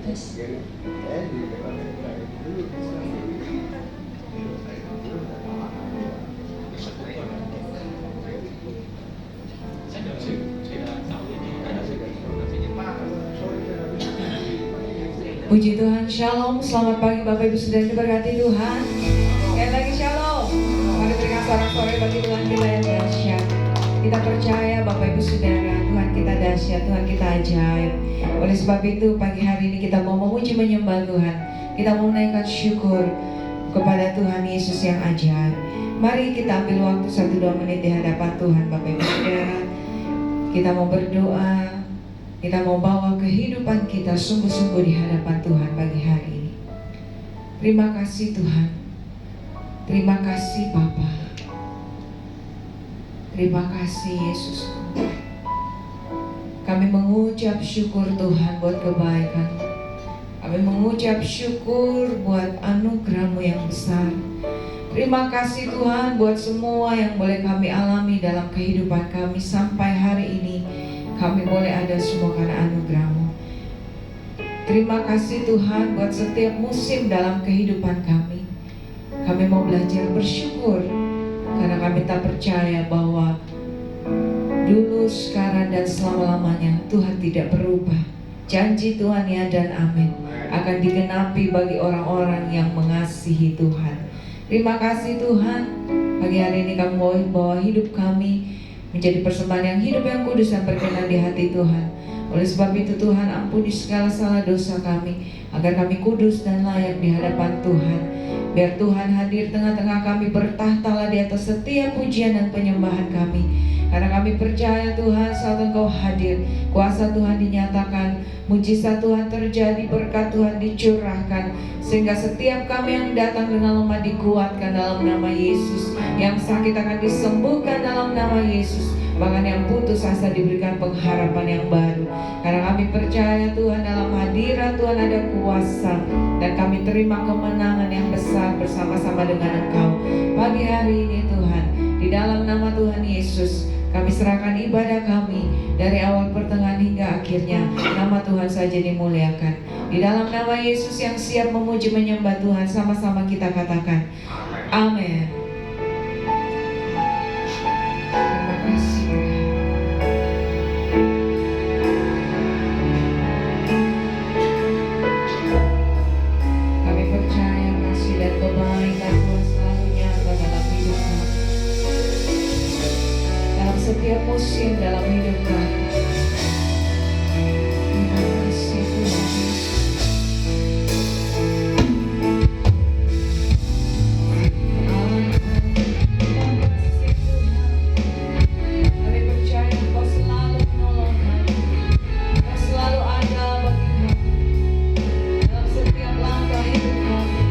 Tes. Puji Tuhan, Shalom, selamat pagi Bapak Ibu Saudara diberkati Tuhan. Sekali lagi Shalom. Mari berikan sorak-sorai bagi Tuhan kita yang dahsyat. Kita percaya Bapak Ibu Saudara, Tuhan kita dahsyat, Tuhan kita ajaib. Oleh sebab itu pagi hari ini kita mau memuji menyembah Tuhan. Kita mau menaikkan syukur kepada Tuhan Yesus yang ajaib. Mari kita ambil waktu 1-2 menit di hadapan Tuhan Bapak Ibu Saudara. Kita mau berdoa. Kita mau bawa kehidupan kita sungguh-sungguh di hadapan Tuhan pagi hari ini. Terima kasih Tuhan. Terima kasih Bapa. Terima kasih Yesus. Kami mengucap syukur Tuhan buat kebaikan. Kami mengucap syukur buat anugerah-Mu yang besar. Terima kasih Tuhan buat semua yang boleh kami alami dalam kehidupan kami sampai hari ini. Kami boleh ada semua karena anugerah-Mu. Terima kasih Tuhan buat setiap musim dalam kehidupan kami. Kami mau belajar bersyukur karena kami tak percaya bahwa dulu, sekarang, dan selama-lamanya Tuhan tidak berubah. Janji Tuhan ya dan amin akan digenapi bagi orang-orang yang mengasihi Tuhan. Terima kasih Tuhan. Pagi hari ini kami mau bawa hidup kami menjadi persembahan yang hidup, yang kudus, dan berkenan di hati Tuhan. Oleh sebab itu Tuhan, ampuni segala salah dosa kami, agar kami kudus dan layak di hadapan Tuhan. Biar Tuhan hadir tengah-tengah kami, bertahtalah di atas setiap pujian dan penyembahan kami. Karena kami percaya Tuhan, saat Engkau hadir, kuasa Tuhan dinyatakan, mujizat Tuhan terjadi, berkat Tuhan dicurahkan, sehingga setiap kami yang datang dengan lemah dikuatkan dalam nama Yesus. Yang sakit akan disembuhkan dalam nama Yesus. Bahkan yang putus asa diberikan pengharapan yang baru. Karena kami percaya Tuhan, dalam hadirat Tuhan ada kuasa, dan kami terima kemenangan yang besar bersama-sama dengan Engkau. Pagi hari ini Tuhan, di dalam nama Tuhan Yesus, kami serahkan ibadah kami dari awal, pertengahan, hingga akhirnya. Nama Tuhan saja dimuliakan. Di dalam nama Yesus yang siap memuji menyembah Tuhan, sama-sama kita katakan amin. Terima kasih Kami percaya kasih dan kebaikan Tuhan selalu nyata dalam hidup kami, dalam setiap musim dalam hidup kami. Terima kasih Tuhan Yesus. Kami percaya Engkau selalu menolong kami. Engkau selalu ada bagi kami dalam setiap langkah hidup kami.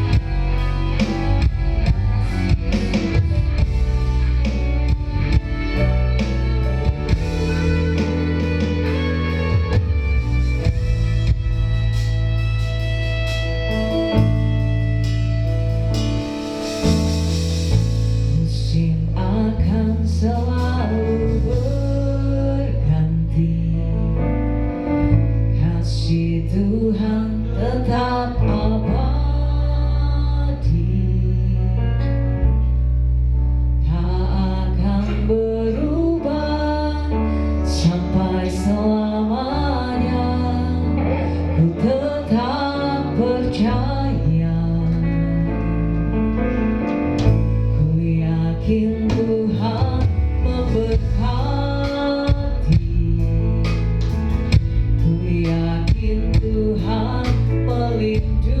Musim akan selalu berganti, kasih Tuhan tetap abadi, tak akan berubah sampai selamanya. Ku tetap percaya, ku yakin Tuhan memberkati, ku yakin Tuhan melindungi.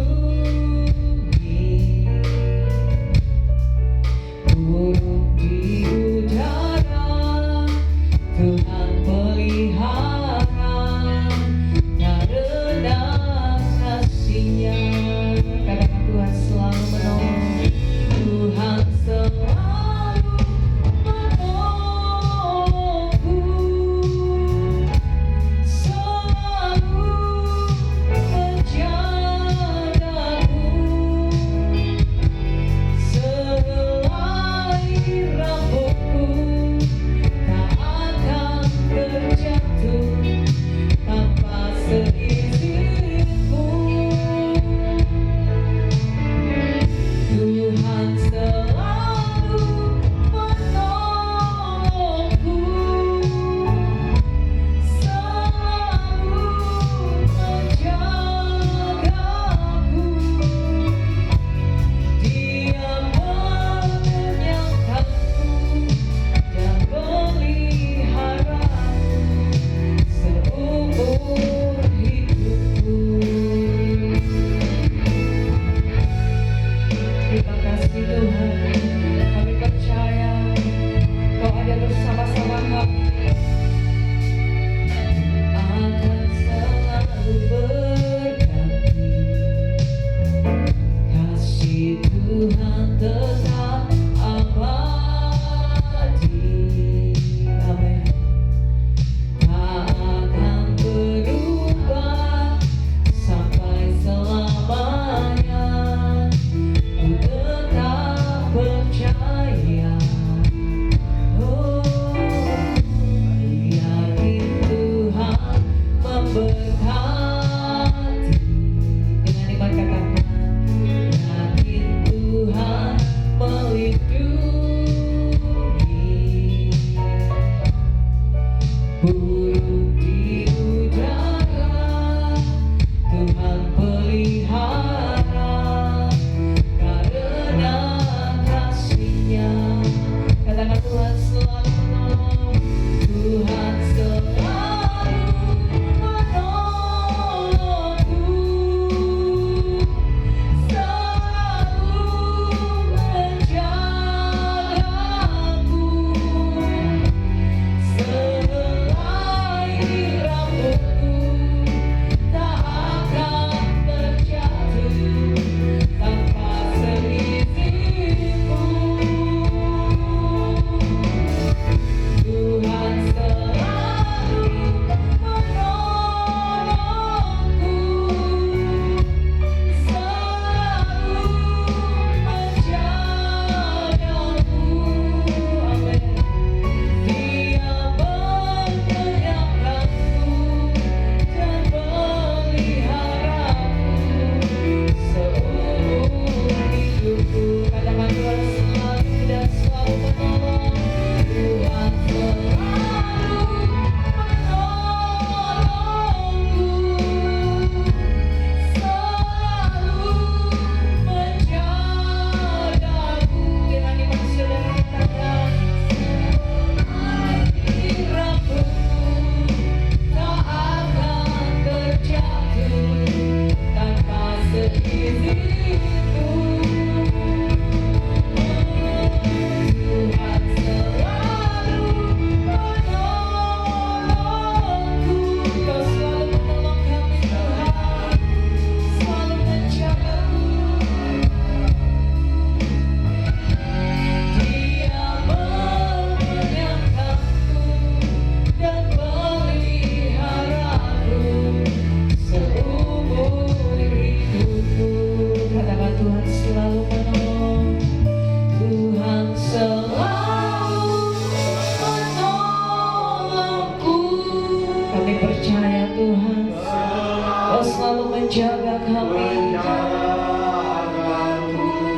menjaga kami.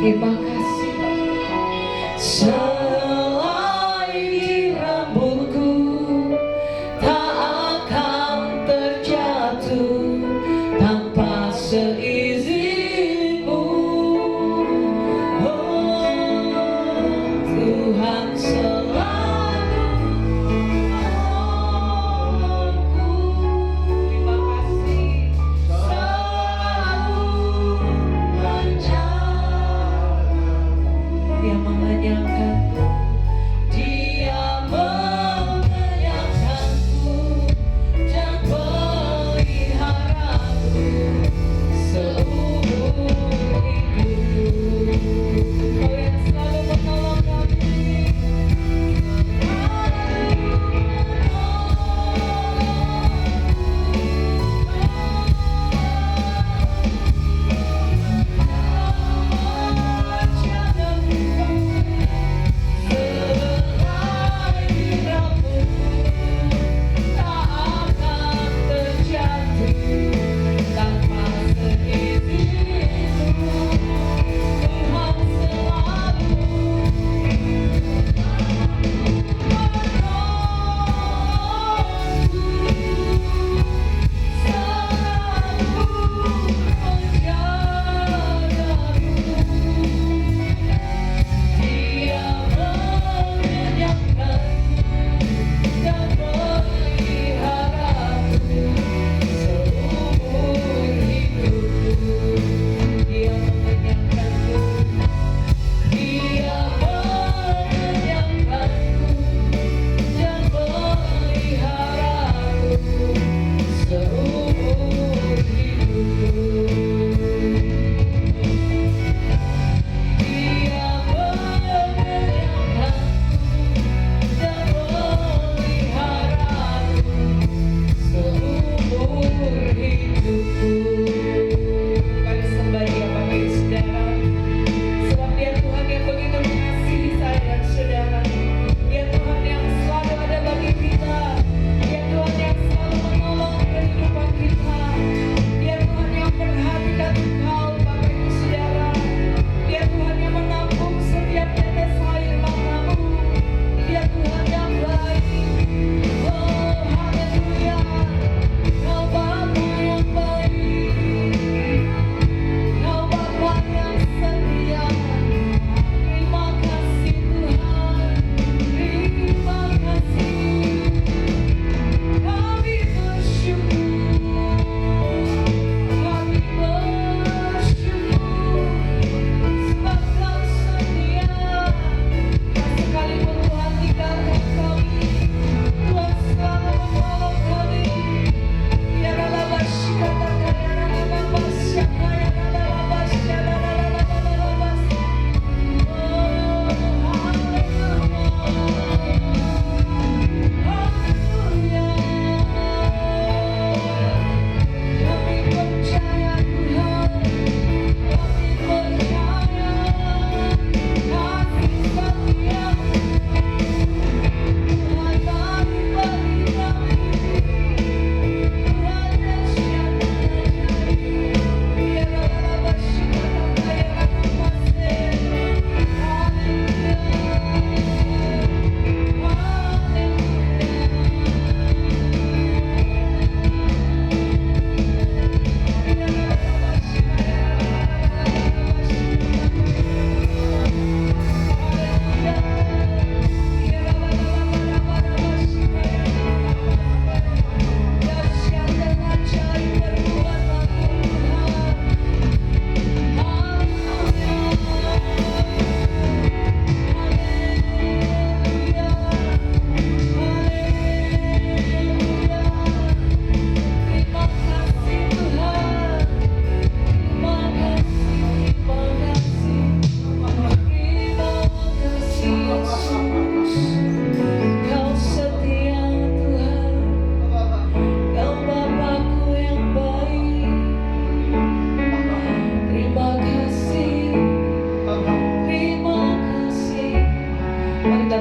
Terima kasih. Selai di rambutku tak akan terjatuh tanpa seizinmu. Oh, Tuhan selalu menolongku. Terima kasih. Selalu menjagaku. Dia mengenyangkanku. Dia mengenyangkanku dan peliharaku seumur hidupku. Kau yang selalu menolong kami.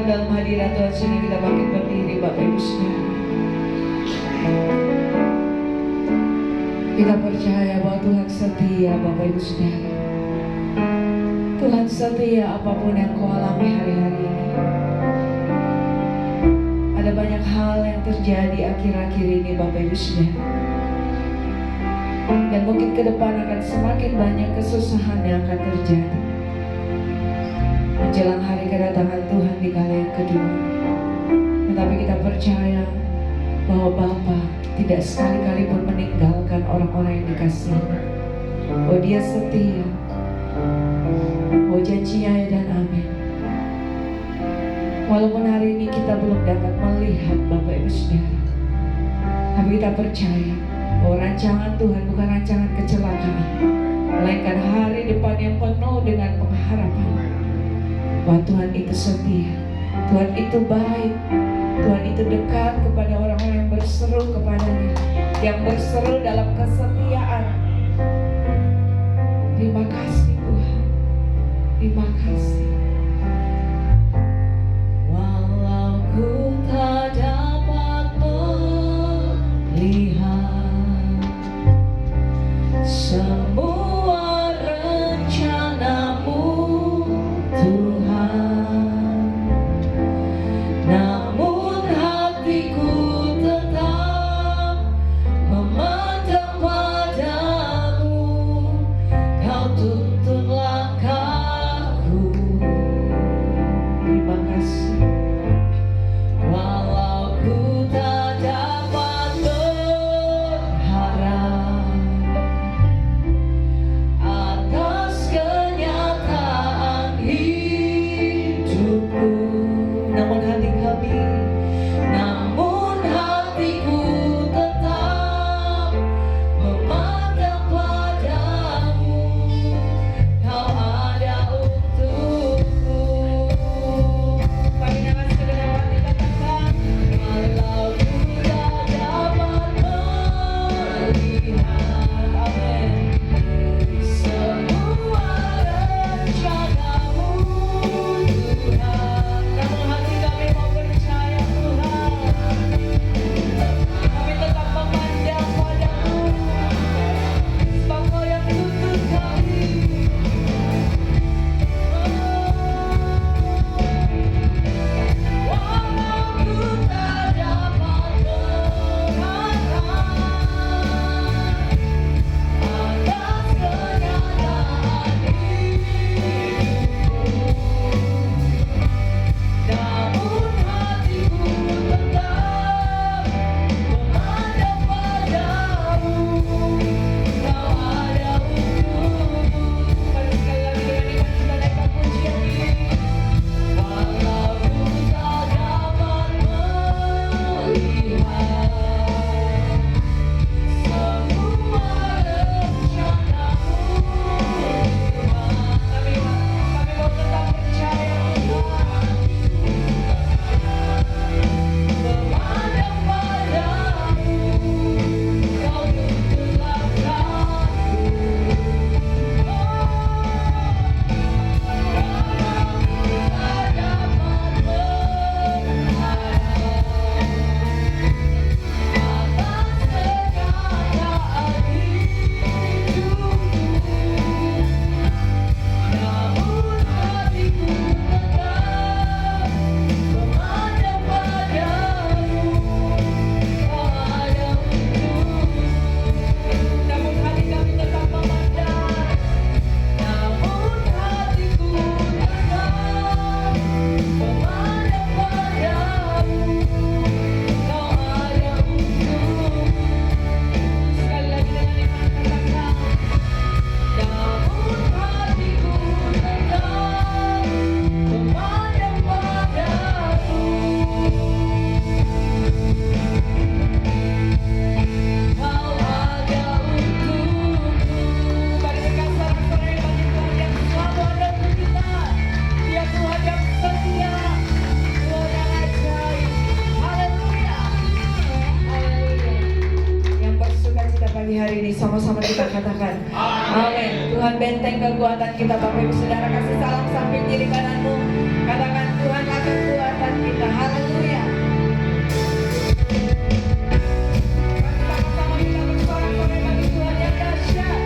dalam hadirat Tuhan sini kita bangkit berdiri Bapak Ibu Saudara. Kita percaya bahwa setia Bapak Ibu Saudara. Tuhan setia apapun yang kau alami hari-hari ini. Ada banyak hal yang terjadi akhir-akhir ini Bapak Ibu Saudara. Dan mungkin ke depan akan semakin banyak kesusahan yang akan terjadi menjelang hari kedatangan Tuhan di kala yang kedua. Tetapi kita percaya bahwa Bapa tidak sekali-kali pun meninggalkan orang-orang yang dikasihi. Oh, Dia setia. Oh, janjinya ya dan amin. Walaupun hari ini kita belum dapat melihat Bapak Ibu Saudara, tapi kita percaya bahwa rancangan Tuhan bukan rancangan kecelakaan, melainkan hari depan yang penuh dengan pengharapan. Bahwa Tuhan itu setia, Tuhan itu baik, Tuhan itu dekat kepada orang-orang yang berseru kepadanya, yang berseru dalam kesetiaan. Terima kasih Tuhan, terima kasih. Walau ku tak dapat melihat semua rencana-Mu Tuhan, namun hatiku tetap memandang padamu. Kau tuntun langkahku. Terima kasih. Walau ku tak dapat berharap atas kenyataan hidupku, namun hatiku tetap memandang padamu. Kau ada untukku. Mari dengan segenap hati katakan, walau ku tak dapat melihat, amin, semua rencana-Mu Tuhan, namun hati kami mau percaya Tuhan. Kami tetap memandang padamu, sebab Kau yang tuntun kami. Walau ku tak dapat berharap atas kenyataan hidupku, namun hatiku tetap memandang padamu. Kau ada untukku. Mari sekali lagi dengan iman kita naikkan pujian ini. Walau ku tak dapat melihat semua rencana-Mu Tuhan, kami mau tetap percaya Tuhan, memandang padamu. Kau tuntun langkahku. Namun hati kami tetap memandang, namun hatiku tetap memandang padamu. Kau ada untukku. Sekali lagi dengan iman katakan, namun hatiku tetap memandang padamu. Kau ada untukku. Mari berikan sorak-sorai bagi Tuhan yang selalu ada untuk kita. Dia Tuhan yang setia, Tuhan yang ajaib. Haleluya, haleluya. Yang bersukacita pagi hari ini sama-sama kita katakan amin. Tuhan benteng kekuatan kita. Bapak Ibu Saudara, kasih salam samping kiri kananmu. Katakan Tuhan kekuatan kita. Haleluya. Sama-sama kita bersorak-sorai bagi Tuhan yang dahsyat.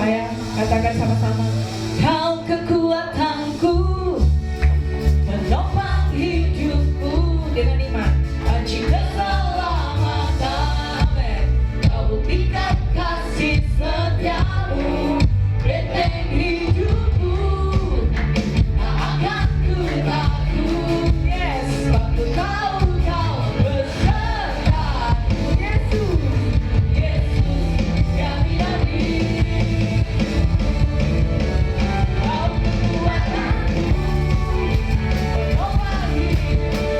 percaya? Katakan sama-sama. Kau kekuatanku, menopang hidupku dengan iman. Kunci keselamatan, kau buktikan kasih setiamu, benteng hidupku, tak akan ku takut. Yes, waktu kau besertaku. Yesus, Yesus, jaminan hidup. Kau kekuatanku, menopang hidupku.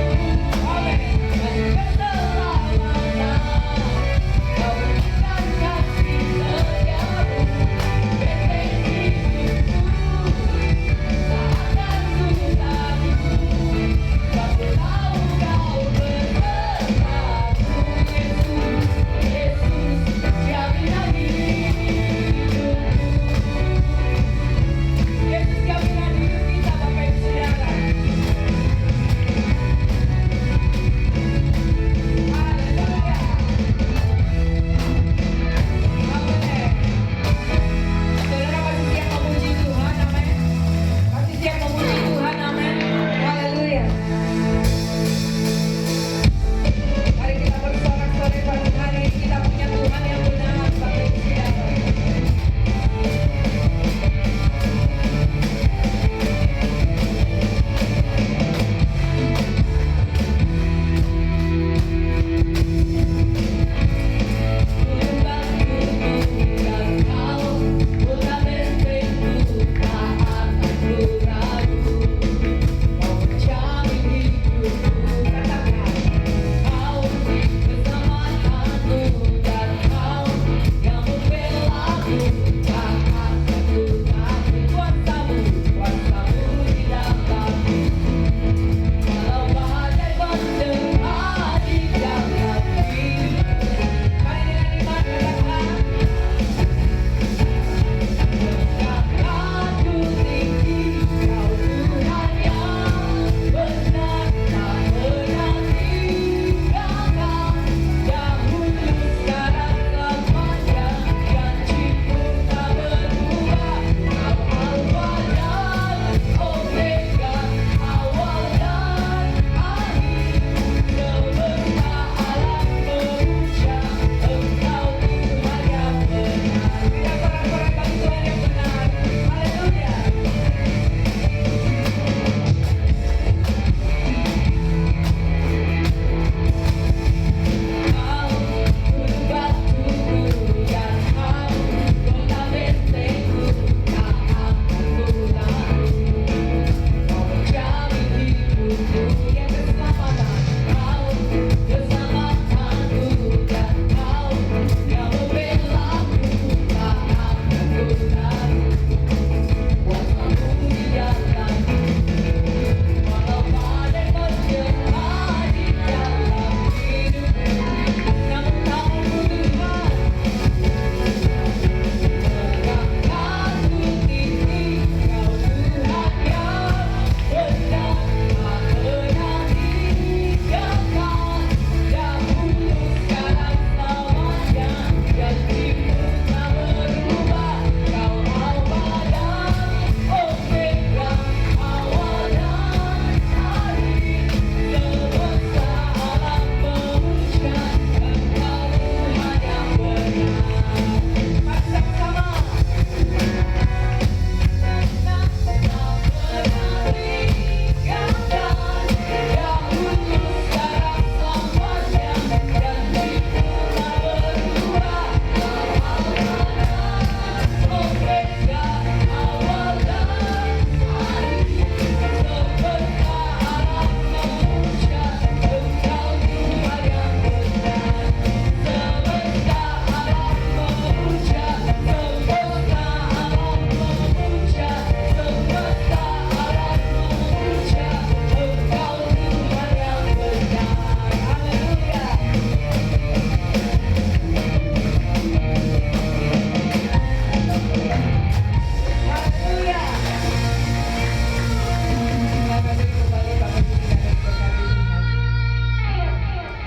Amin. Kunci keselamatan, kau buktikan kasih setiamu, benteng hidupku, tak akan ku takut. Waktu kau besertaku. Yesus, Yesus, jaminan hidupku. Yesus jaminan hidup kita, Bapak Ibu Saudara. Haleluya. Amin. Saudara masih siap memuji Tuhan, amin. Masih siap memuji Tuhan, amin. Haleluya. Mari kita bersorak-sorai pagi hari ini, kita punya Tuhan yang benar, Bapak Ibu Saudara.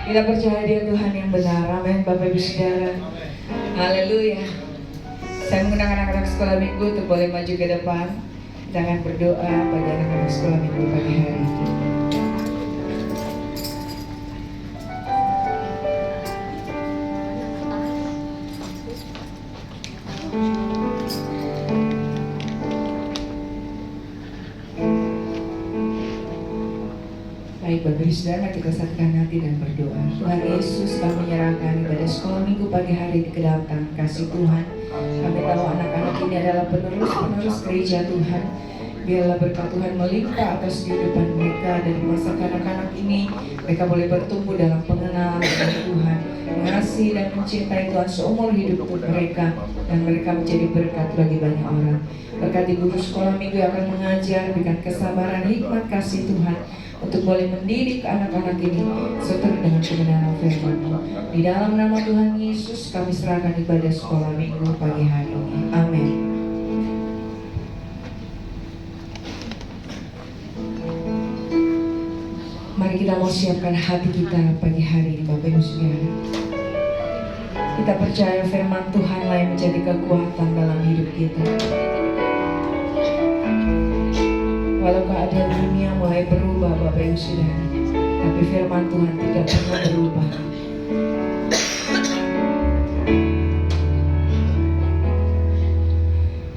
Kita percaya Dia Tuhan yang benar. Amin, Bapak Ibu Saudara. Haleluya. Saya mengundang anak-anak sekolah minggu untuk boleh maju ke depan. Kita akan berdoa bagi anak-anak sekolah minggu pagi hari ini. Baik, Bapak Ibu Saudara, kita satukan hati dan berdoa. Tuhan Yesus, kami menyerahkan ibadah sekolah minggu pagi hari ini ke dalam tangan kasih Tuhan. Kami tahu anak-anak ini adalah penerus-penerus gereja Tuhan. Biarlah berkat Tuhan melimpah atas kehidupan mereka, dan masa anak-anak ini mereka boleh bertumbuh dalam pengenalan dengan Tuhan, mengasihi dan mencintai Tuhan seumur hidup mereka, dan mereka menjadi berkat bagi banyak orang. Berkati guru sekolah minggu yang akan mengajar, berikan kesabaran, hikmat, kasih Tuhan untuk boleh mendidik anak-anak ini sesuai dengan kebenaran firman-Mu. Di dalam nama Tuhan Yesus kami serahkan ibadah sekolah minggu pagi hari ini. Amin. Mari kita mau siapkan hati kita pagi hari ini, Bapak Ibu Saudara. Kita percaya firman Tuhan lah yang menjadi kekuatan dalam hidup kita. Walau keadaan dunia mulai berubah, Bapak Ibu Saudara, tapi firman Tuhan tidak pernah berubah.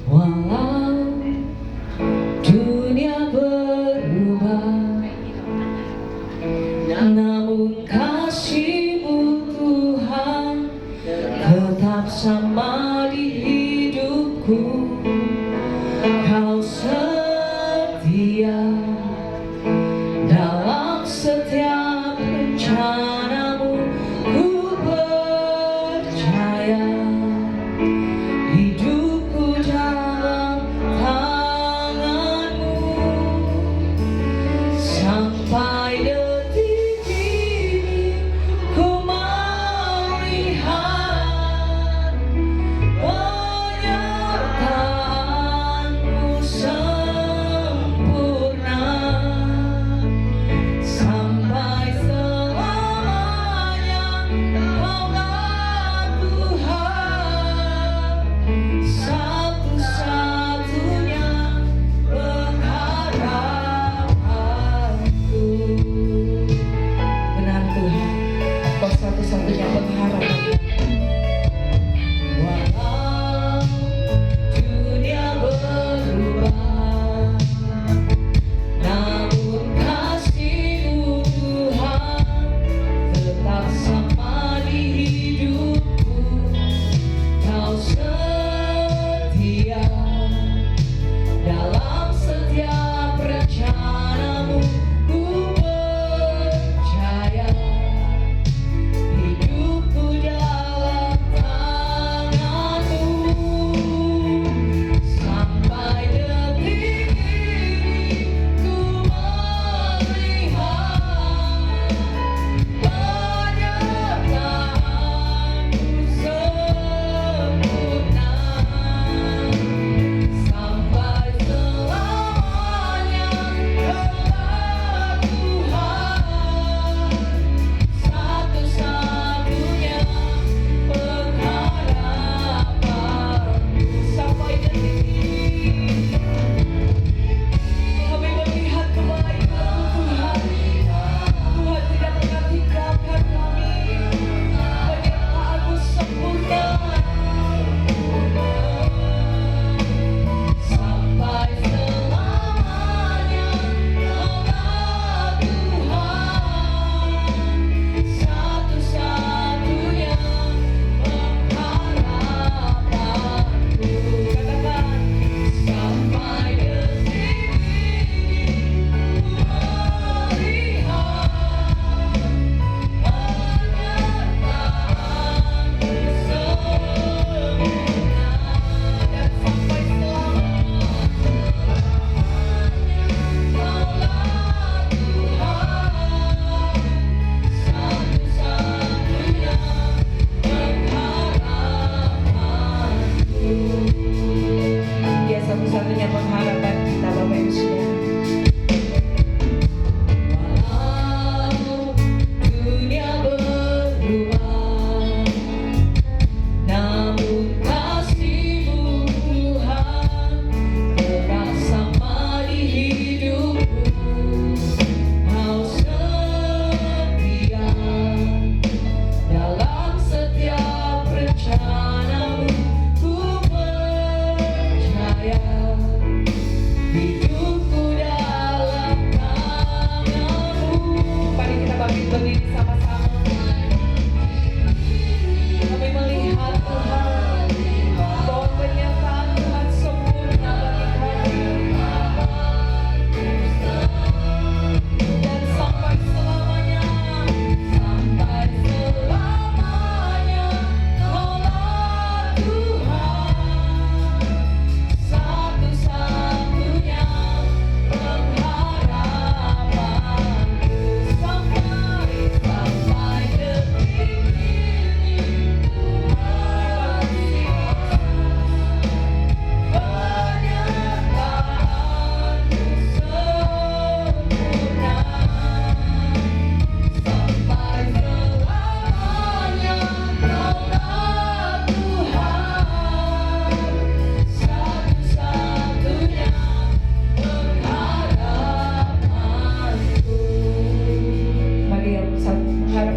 Walau dunia berubah, namun kasih-Mu Tuhan tetap sama di hidupku. Kau setia dalam setiap rencana-Mu. Ku percaya hidupku dalam tangan-Mu. Sampai detik ini ku melihat penyertaan-Mu sempurna. Sampai selama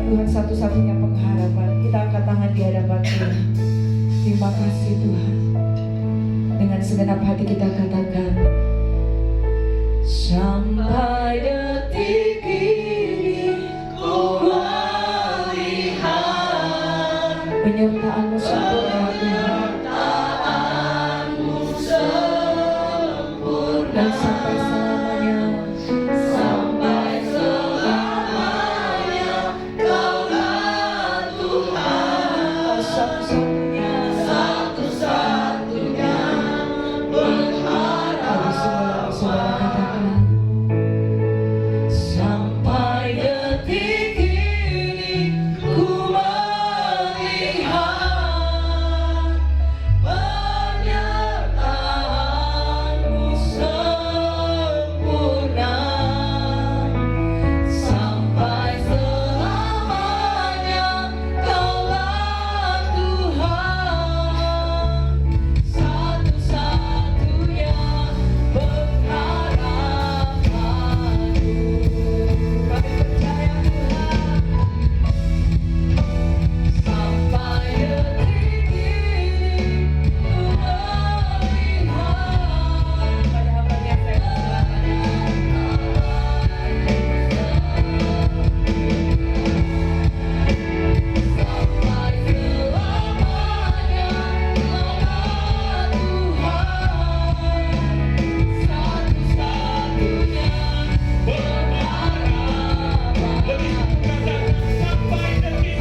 Tuhan satu-satunya pengharapan. Kita angkat tangan di hadapan Tuhan. Terima kasih Tuhan. Dengan segenap hati kita katakan, sampai detik ini ku melihat penyertaan-Mu sempurna Tuhan. Dan sampai selamanya, sampai selamanya Kaulah Tuhan. Satu-satunya berharap. Saudara katakan, sampai detik ini ku melihat penyertaan-Mu sempurna. Sampai selamanya Kaulah Tuhan. Satu-satunya pengharapanku. Kami percaya Tuhan. Sampai detik ini ku melihat pada hambanya sampai selamanya Kaulah Tuhan. Satu-satunya Sampai detik ini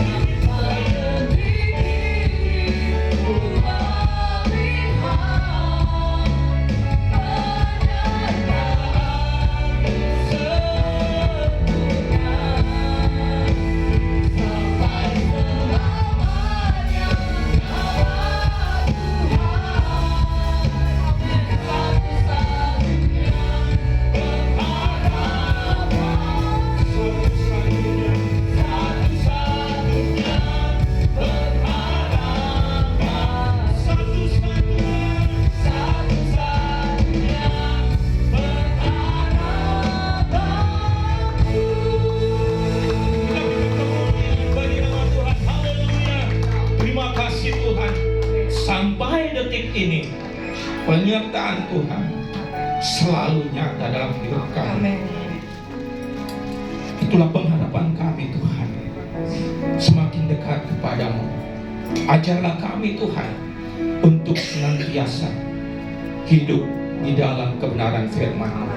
ku sampai detik ini penyertaan Tuhan selalu nyata dalam hidup kami. Amin. Itulah pengharapan kami Tuhan. Semakin dekat kepadamu. Ajarlah kami Tuhan untuk senantiasa hidup di dalam kebenaran firman-Mu.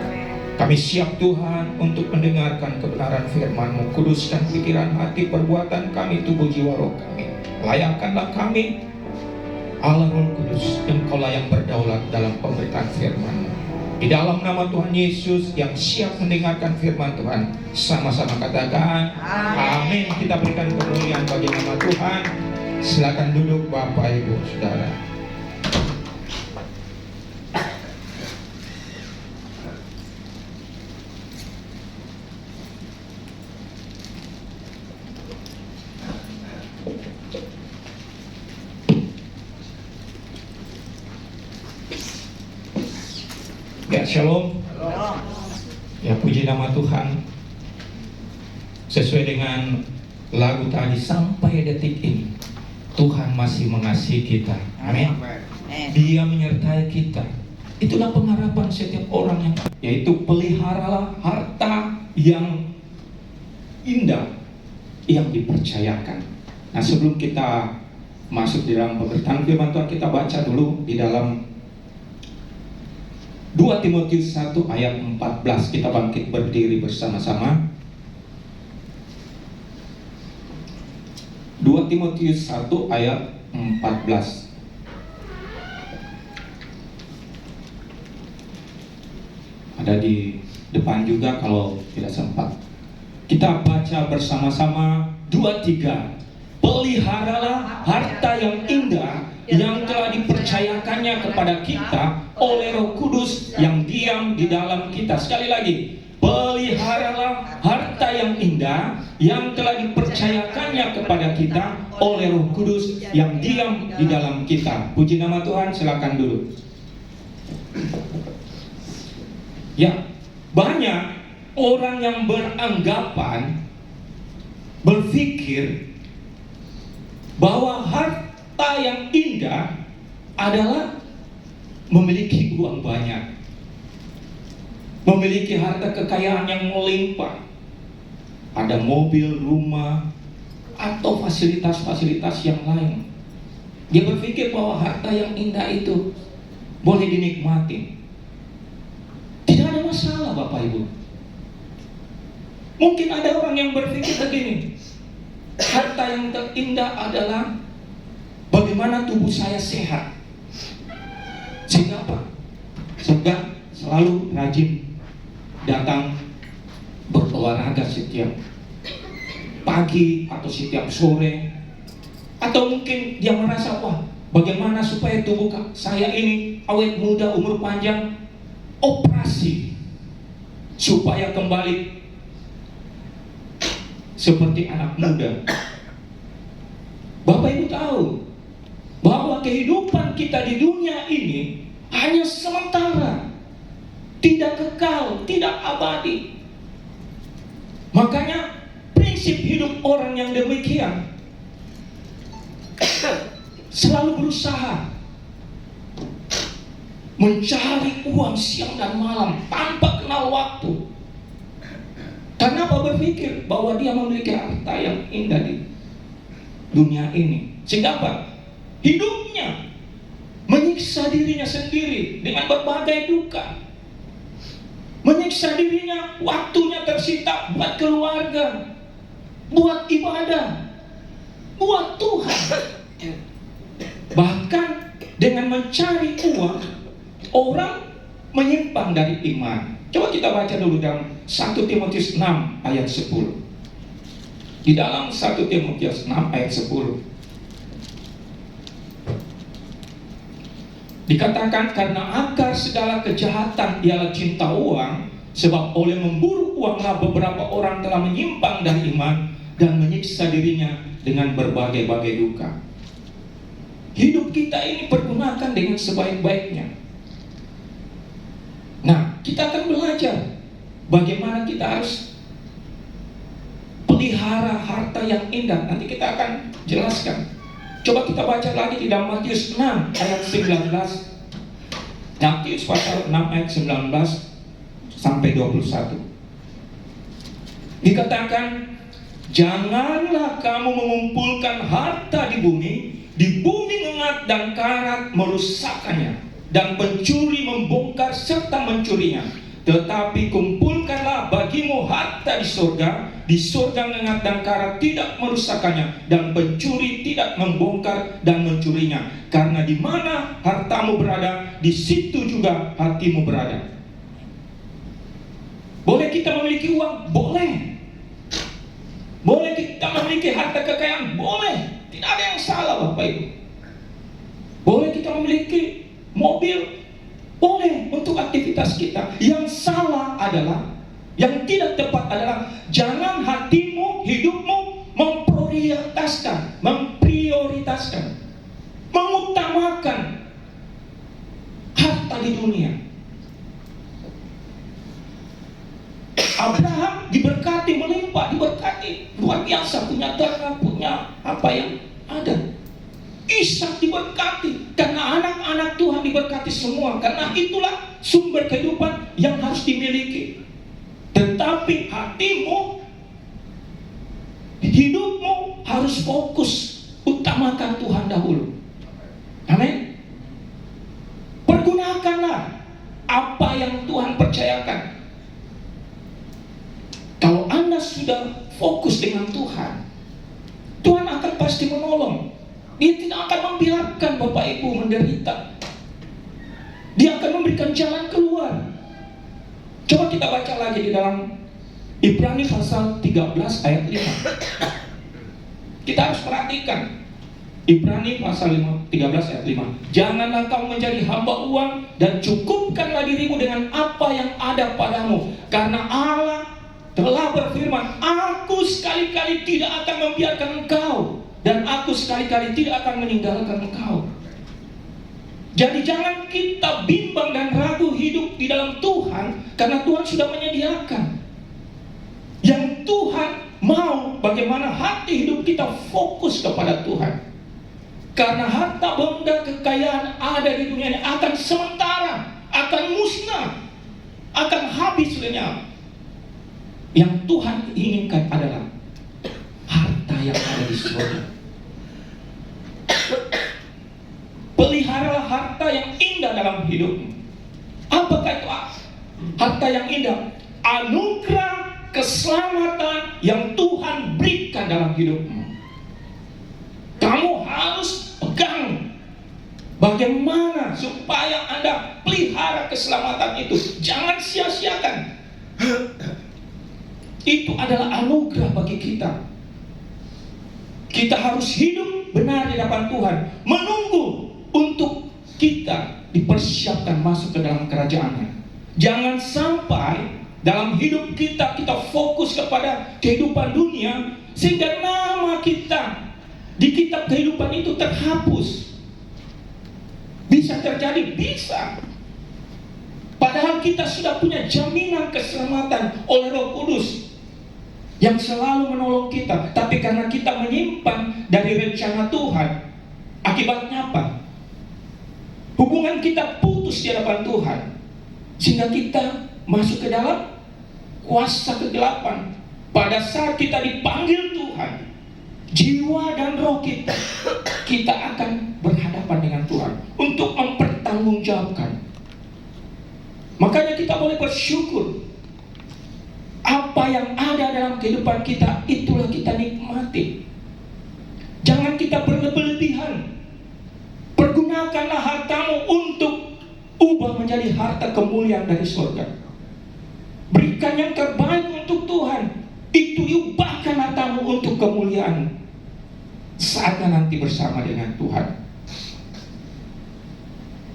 Kami siap Tuhan untuk mendengarkan kebenaran firman-Mu. Kuduskan pikiran, hati, perbuatan kami, tubuh, jiwa, roh kami. Layakanlah kami Allah Roh Kudus, Engkaulah yang berdaulat dalam pemberitaan firman-Mu. Di dalam nama Tuhan Yesus yang siap mendengarkan firman Tuhan, sama-sama katakan amin. Kita berikan kemuliaan bagi nama Tuhan. Silakan duduk Bapak Ibu Saudara. Ya, shalom. Ya, puji nama Tuhan. Sesuai dengan lagu tadi, sampai detik ini Tuhan masih mengasihi kita. Amin. Dia menyertai kita. Itulah pengharapan setiap orang yang, yaitu peliharalah harta yang indah yang dipercayakan. Nah, sebelum kita masuk di dalam pemberitaan firman Tuhan, kita baca dulu di dalam 2 Timotius 1 ayat 14. Kita bangkit berdiri bersama-sama. 2 Timotius 1 ayat 14. Ada di depan juga kalau tidak sempat. Kita baca bersama-sama 2-3. Peliharalah harta yang indah yang telah dipercayakannya kepada kita oleh Roh Kudus yang diam di dalam kita. Sekali lagi, peliharalah harta yang indah yang telah dipercayakannya kepada kita oleh Roh Kudus yang diam di dalam kita. Puji nama Tuhan, silakan dulu. Ya, banyak orang yang beranggapan berpikir bahwa harta yang indah adalah memiliki uang banyak, memiliki harta kekayaan yang melimpah, ada mobil, rumah, atau fasilitas-fasilitas yang lain. Dia berpikir bahwa harta yang indah itu boleh dinikmati. Tidak ada masalah, Bapak Ibu. Mungkin ada orang yang berpikir begini, harta yang terindah adalah bagaimana tubuh saya sehat, sehingga apa? Sehingga selalu rajin datang berolahraga setiap pagi atau setiap sore. Atau mungkin dia merasa, wah, bagaimana supaya tubuh saya ini awet muda, umur panjang, operasi supaya kembali seperti anak muda. Bapak Ibu tahu bahwa kehidupan kita di dunia ini hanya sementara, tidak kekal, tidak abadi. Makanya prinsip hidup orang yang demikian selalu berusaha mencari uang siang dan malam tanpa kenal waktu. Karena apa? Berpikir bahwa dia memiliki harta yang indah di dunia ini. Sehingga apa? Hidupnya menyiksa dirinya sendiri dengan berbagai duka. Menyiksa dirinya, waktunya tersita buat keluarga, buat ibadah, buat Tuhan. Bahkan dengan mencari uang, orang menyimpang dari iman. Coba kita baca dulu dalam 1 Timotius 6 ayat 10. Di dalam 1 Timotius 6 ayat 10 dikatakan, karena akar segala kejahatan ialah cinta uang, sebab oleh memburu uanglah beberapa orang telah menyimpang dari iman dan menyiksa dirinya dengan berbagai-bagai duka. Hidup kita ini pergunakan dengan sebaik-baiknya. Nah, kita akan belajar bagaimana kita harus pelihara harta yang indah. Nanti kita akan jelaskan. Coba kita baca lagi di dalam Matius 6 ayat 19. Matius pasal 6 ayat 19 sampai 21. Dikatakan, janganlah kamu mengumpulkan harta di bumi ngengat dan karat merusakkannya, dan pencuri membongkar serta mencurinya. Tetapi kumpulkanlah bagimu harta di surga ngengat dan karat tidak merusakkannya, dan pencuri tidak membongkar dan mencurinya. Karena di mana hartamu berada, di situ juga hatimu berada. Boleh kita memiliki uang? Boleh. Boleh kita memiliki harta kekayaan? Boleh. Tidak ada yang salah, Bapak Ibu. Boleh kita memiliki mobil? Boleh untuk aktivitas kita. Yang salah adalah, yang tidak tepat adalah, jangan hatimu, hidupmu memprioritaskan, mengutamakan harta di dunia. Abraham diberkati melimpah, diberkati luar biasa, punya ternak, punya apa yang ada. Ishak diberkati karena anak-anak Tuhan diberkati semua, karena itulah sumber kehidupan yang harus dimiliki. Tetapi hatimu, hidupmu harus fokus, utamakan Tuhan dahulu. Amin. Pergunakanlah apa yang Tuhan percayakan. Kalau Anda sudah fokus dengan Tuhan, Tuhan akan pasti menolong. Dia tidak akan membiarkan Bapak Ibu menderita. Dia akan memberikan jalan keluar. Coba kita baca lagi di dalam Ibrani pasal 13 ayat 5. Kita harus perhatikan Ibrani pasal 13 ayat 5. Janganlah kamu menjadi hamba uang, dan cukupkanlah dirimu dengan apa yang ada padamu. Karena Allah telah berfirman, aku sekali-kali tidak akan membiarkan engkau, dan aku sekali-kali tidak akan meninggalkan engkau. Jadi jangan kita bimbang dan ragu hidup di dalam Tuhan, karena Tuhan sudah menyediakan. Yang Tuhan mau bagaimana hati hidup kita fokus kepada Tuhan. Karena harta benda kekayaan ada di dunia ini akan sementara, akan musnah, akan habis lenyap. Yang Tuhan inginkan adalah harta yang ada di surga. Peliharalah harta yang indah dalam hidupmu. Apakah itu harta yang indah? Anugerah keselamatan yang Tuhan berikan dalam hidupmu. Kamu harus pegang bagaimana supaya Anda pelihara keselamatan itu. Jangan sia-siakan. Itu adalah anugerah bagi kita. Kita harus hidup benar di hadapan Tuhan, menunggu untuk kita dipersiapkan masuk ke dalam kerajaan-Nya. Jangan sampai dalam hidup kita fokus kepada kehidupan dunia sehingga nama kita di kitab kehidupan itu terhapus. Bisa terjadi, bisa. Padahal kita sudah punya jaminan keselamatan oleh Roh Kudus yang selalu menolong kita. Tapi karena kita menyimpan dari rencana Tuhan, akibatnya apa? Hubungan kita putus di hadapan Tuhan, sehingga kita masuk ke dalam kuasa kegelapan. Pada saat kita dipanggil Tuhan, jiwa dan roh kita akan berhadapan dengan Tuhan untuk mempertanggungjawabkan. Makanya kita boleh bersyukur. Apa yang ada dalam kehidupan kita, itulah kita nikmati. Jangan kita berlebihan. Pergunakanlah hartamu untuk ubah menjadi harta kemuliaan dari surga. Berikan yang terbaik untuk Tuhan. Itu ubahkan hartamu untuk kemuliaan saatnya nanti bersama dengan Tuhan.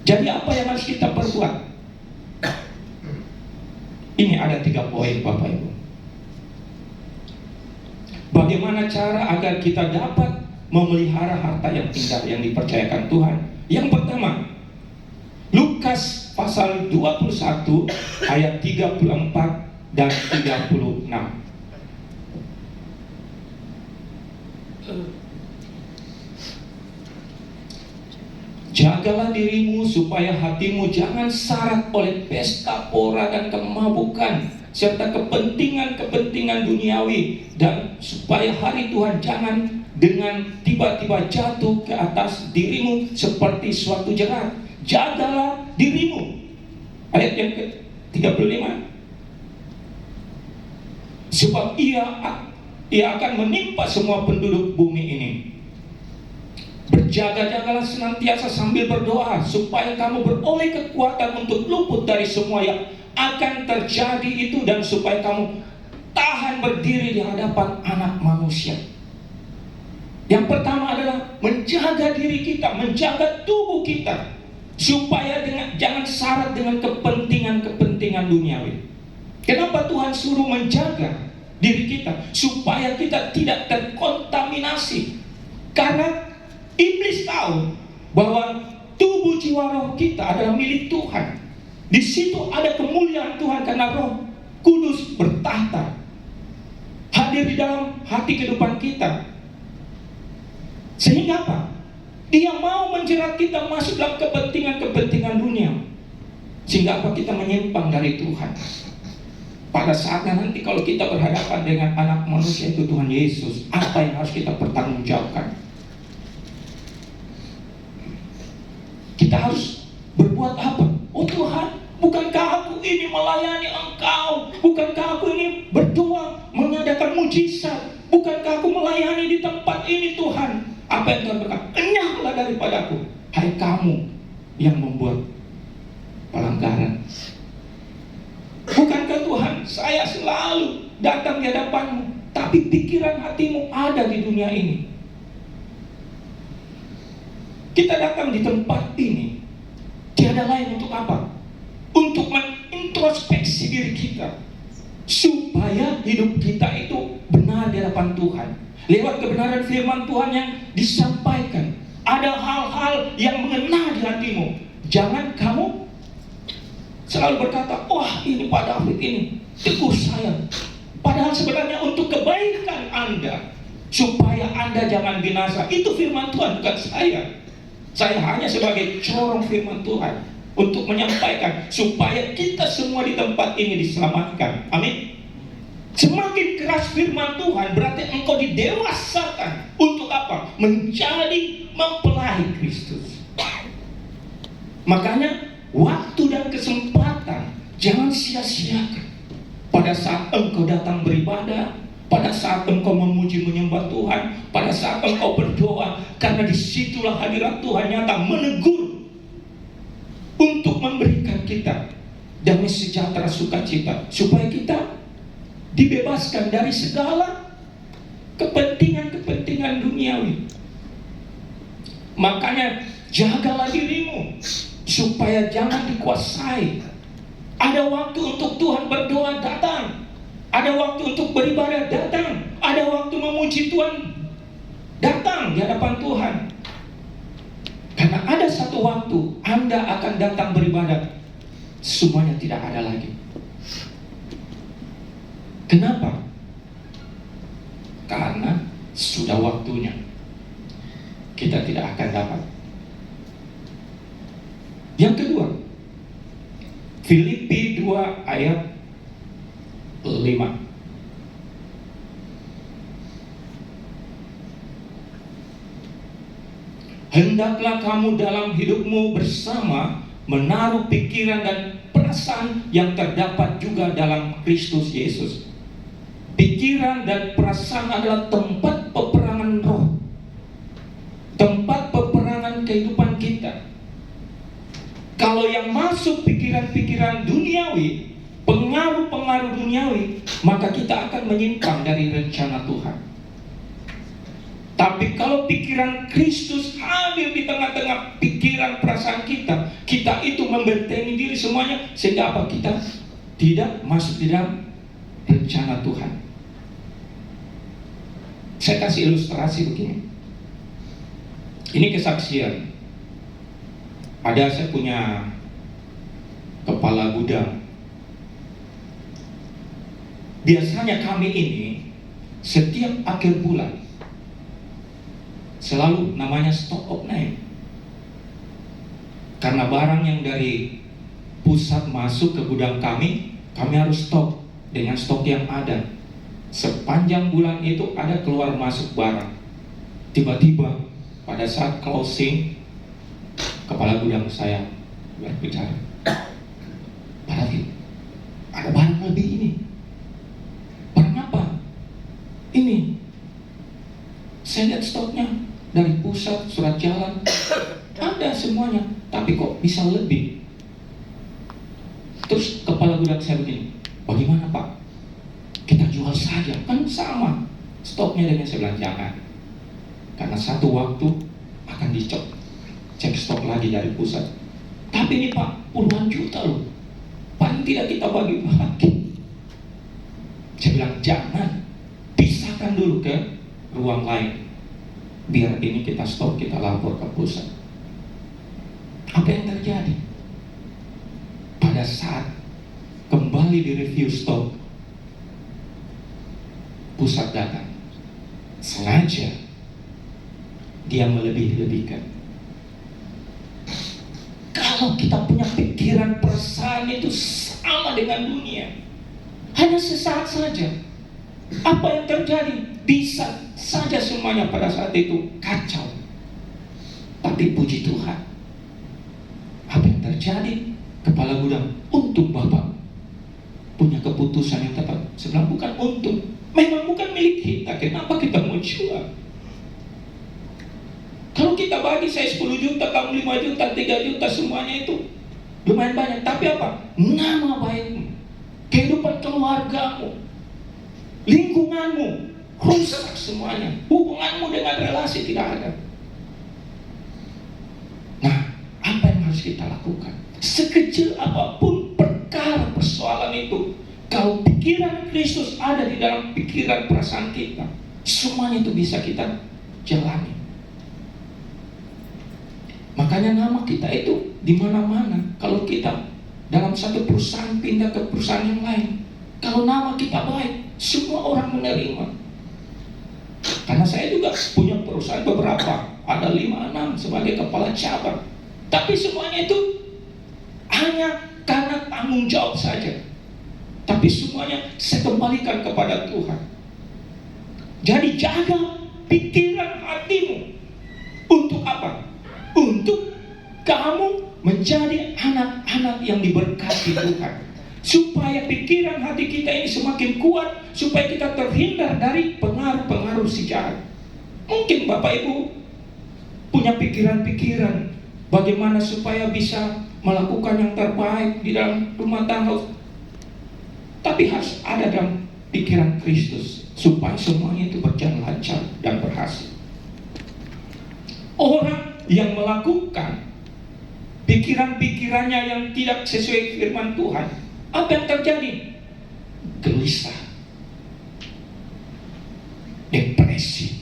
Jadi apa yang harus kita perbuat? Ini ada 3 poin Bapak Ibu. Bagaimana cara agar kita dapat memelihara harta yang indah yang dipercayakan Tuhan? Yang pertama, Lukas pasal 21 ayat 34 dan 36. Jagalah dirimu supaya hatimu jangan syarat oleh pesta pora dan kemabukan serta kepentingan-kepentingan duniawi, dan supaya hari Tuhan jangan dengan tiba-tiba jatuh ke atas dirimu seperti suatu jerat. Jagalah dirimu. Ayat yang ke-35. Sebab ia akan menimpa semua penduduk bumi ini. Berjaga-jagalah senantiasa sambil berdoa, supaya kamu beroleh kekuatan untuk luput dari semua yang akan terjadi itu, dan supaya kamu tahan berdiri di hadapan Anak Manusia. Yang pertama adalah menjaga diri kita, menjaga tubuh kita, supaya jangan syarat dengan kepentingan-kepentingan duniawi. Kenapa Tuhan suruh menjaga diri kita? Supaya kita tidak terkontaminasi. Karena iblis tahu bahwa tubuh jiwa roh kita adalah milik Tuhan. Di situ ada kemuliaan Tuhan karena Roh Kudus bertahta, hadir di dalam hati kehidupan kita. Sehingga apa? Dia mau menjerat kita masuk dalam kepentingan-kepentingan dunia. Sehingga apa? Kita menyimpang dari Tuhan. Pada saatnya nanti kalau kita berhadapan dengan Anak Manusia itu Tuhan Yesus, apa yang harus kita pertanggungjawabkan? Kita harus berbuat apa? Oh Tuhan, bukankah aku ini melayani Engkau? Bukankah aku ini berdoa mengadakan mujizat? Bukankah aku melayani di tempat ini Tuhan? Apa yang Tuhan berkata? Enyahlah daripadaku, hai kamu yang membuat pelanggaran. Bukankah Tuhan, saya selalu datang di hadapan-Mu, tapi pikiran hatimu ada di dunia ini. Kita datang di tempat ini tiada lain untuk apa? Untuk mengintrospeksi diri kita, supaya hidup kita itu benar di hadapan Tuhan. Lewat kebenaran firman Tuhan yang disampaikan, ada hal-hal yang mengena di hatimu. Jangan kamu selalu berkata, wah ini Pak David ini tegur saya. Padahal sebenarnya untuk kebaikan Anda, supaya Anda jangan binasa. Itu firman Tuhan, bukan saya. Saya hanya sebagai corong firman Tuhan untuk menyampaikan supaya kita semua di tempat ini diselamatkan. Amin. Semakin keras firman Tuhan, berarti engkau didewasakan. Untuk apa? Menjadi mempelai Kristus. Makanya waktu dan kesempatan jangan sia-siakan. Pada saat engkau datang beribadah, pada saat engkau memuji menyembah Tuhan, pada saat engkau berdoa, karena disitulah hadirat Tuhan nyata menegur untuk memberikan kita damai sejahtera sukacita, supaya kita dibebaskan dari segala kepentingan-kepentingan duniawi. Makanya jagalah dirimu supaya jangan dikuasai. Ada waktu untuk Tuhan berdoa, datang. Ada waktu untuk beribadah, datang. Ada waktu memuji Tuhan, datang di hadapan Tuhan. Karena ada satu waktu Anda akan datang beribadah, semuanya tidak ada lagi. Kenapa? Karena sudah waktunya. Kita tidak akan dapat. Yang kedua, Filipi 2 ayat 5. Hendaklah kamu dalam hidupmu bersama menaruh pikiran dan perasaan yang terdapat juga dalam Kristus Yesus. Pikiran dan perasaan adalah tempat peperangan roh, tempat peperangan kehidupan kita. Kalau yang masuk pikiran-pikiran duniawi, pengaruh-pengaruh duniawi, maka kita akan menyimpang dari rencana Tuhan. Tapi kalau pikiran Kristus hadir di tengah-tengah pikiran perasaan kita, kita itu membentengi diri semuanya, sehingga apa? Kita tidak masuk di dalam rencana Tuhan. Saya kasih ilustrasi begini. Ini kesaksian. Saya punya kepala gudang. Biasanya kami ini setiap akhir bulan selalu namanya stock of name. Karena barang yang dari pusat masuk ke gudang kami harus stok dengan stok yang ada. Sepanjang bulan itu ada keluar masuk barang. Tiba-tiba pada saat closing, kepala gudang saya berbicara, Pak David, ada barang lebih ini. Barang apa? Ini. Saya lihat stoknya dari pusat, surat jalan, ada semuanya. Tapi kok bisa lebih? Terus kepala gudang saya begini, bagaimana Pak? Kita jual saja, kan sama stoknya dengan saya bilang jangan. Karena satu waktu akan cek stok lagi dari pusat. Tapi ini Pak, puluhan juta loh. Paling tidak kita bagi-bagi. Saya bilang jangan, pisahkan dulu ke ruang lain. Biar ini kita stok, kita lapor ke pusat. Apa yang terjadi? Pada saat kembali di review stok, pusat datang, sengaja dia melebih-lebihkan. Kalau kita punya pikiran perasaan itu sama dengan dunia, hanya sesaat saja. Apa yang terjadi? Bisa saja semuanya pada saat itu kacau. Tapi puji Tuhan, apa yang terjadi? Kepala gudang, untuk Bapak punya keputusan yang tepat. Sebenarnya bukan untung, memang bukan milik kita. Kenapa kita mau jual? Kalau kita bagi, saya 10 juta, kamu 5 juta, 3 juta, semuanya itu lumayan banyak. Tapi apa? Nama baikmu, kehidupan keluargamu, lingkunganmu rusak semuanya. Hubunganmu dengan relasi tidak ada. Nah, apa yang harus kita lakukan? Sekecil apapun perkara persoalan itu, kalau pikiran Kristus ada di dalam pikiran perasaan kita, semuanya itu bisa kita jalani. Makanya nama kita itu di mana-mana. Kalau kita dalam satu perusahaan pindah ke perusahaan yang lain, Kalau nama kita baik, semua orang menerima. Karena saya juga punya perusahaan beberapa, ada 5-6 sebagai kepala cabang. Tapi semuanya itu hanya karena tanggung jawab saja. Tapi semuanya saya kembalikan kepada Tuhan. Jadi jaga pikiran hatimu. Untuk apa? Untuk kamu menjadi anak-anak yang diberkati Tuhan. Supaya pikiran hati kita ini semakin kuat, supaya kita terhindar dari pengaruh-pengaruh si jahat. Mungkin Bapak Ibu punya pikiran-pikiran bagaimana supaya bisa melakukan yang terbaik di dalam rumah tangga. Tapi harus ada dalam pikiran Kristus supaya semuanya itu berjalan lancar dan berhasil. Orang yang melakukan pikiran-pikirannya yang tidak sesuai firman Tuhan, apa yang terjadi? Gelisah, depresi,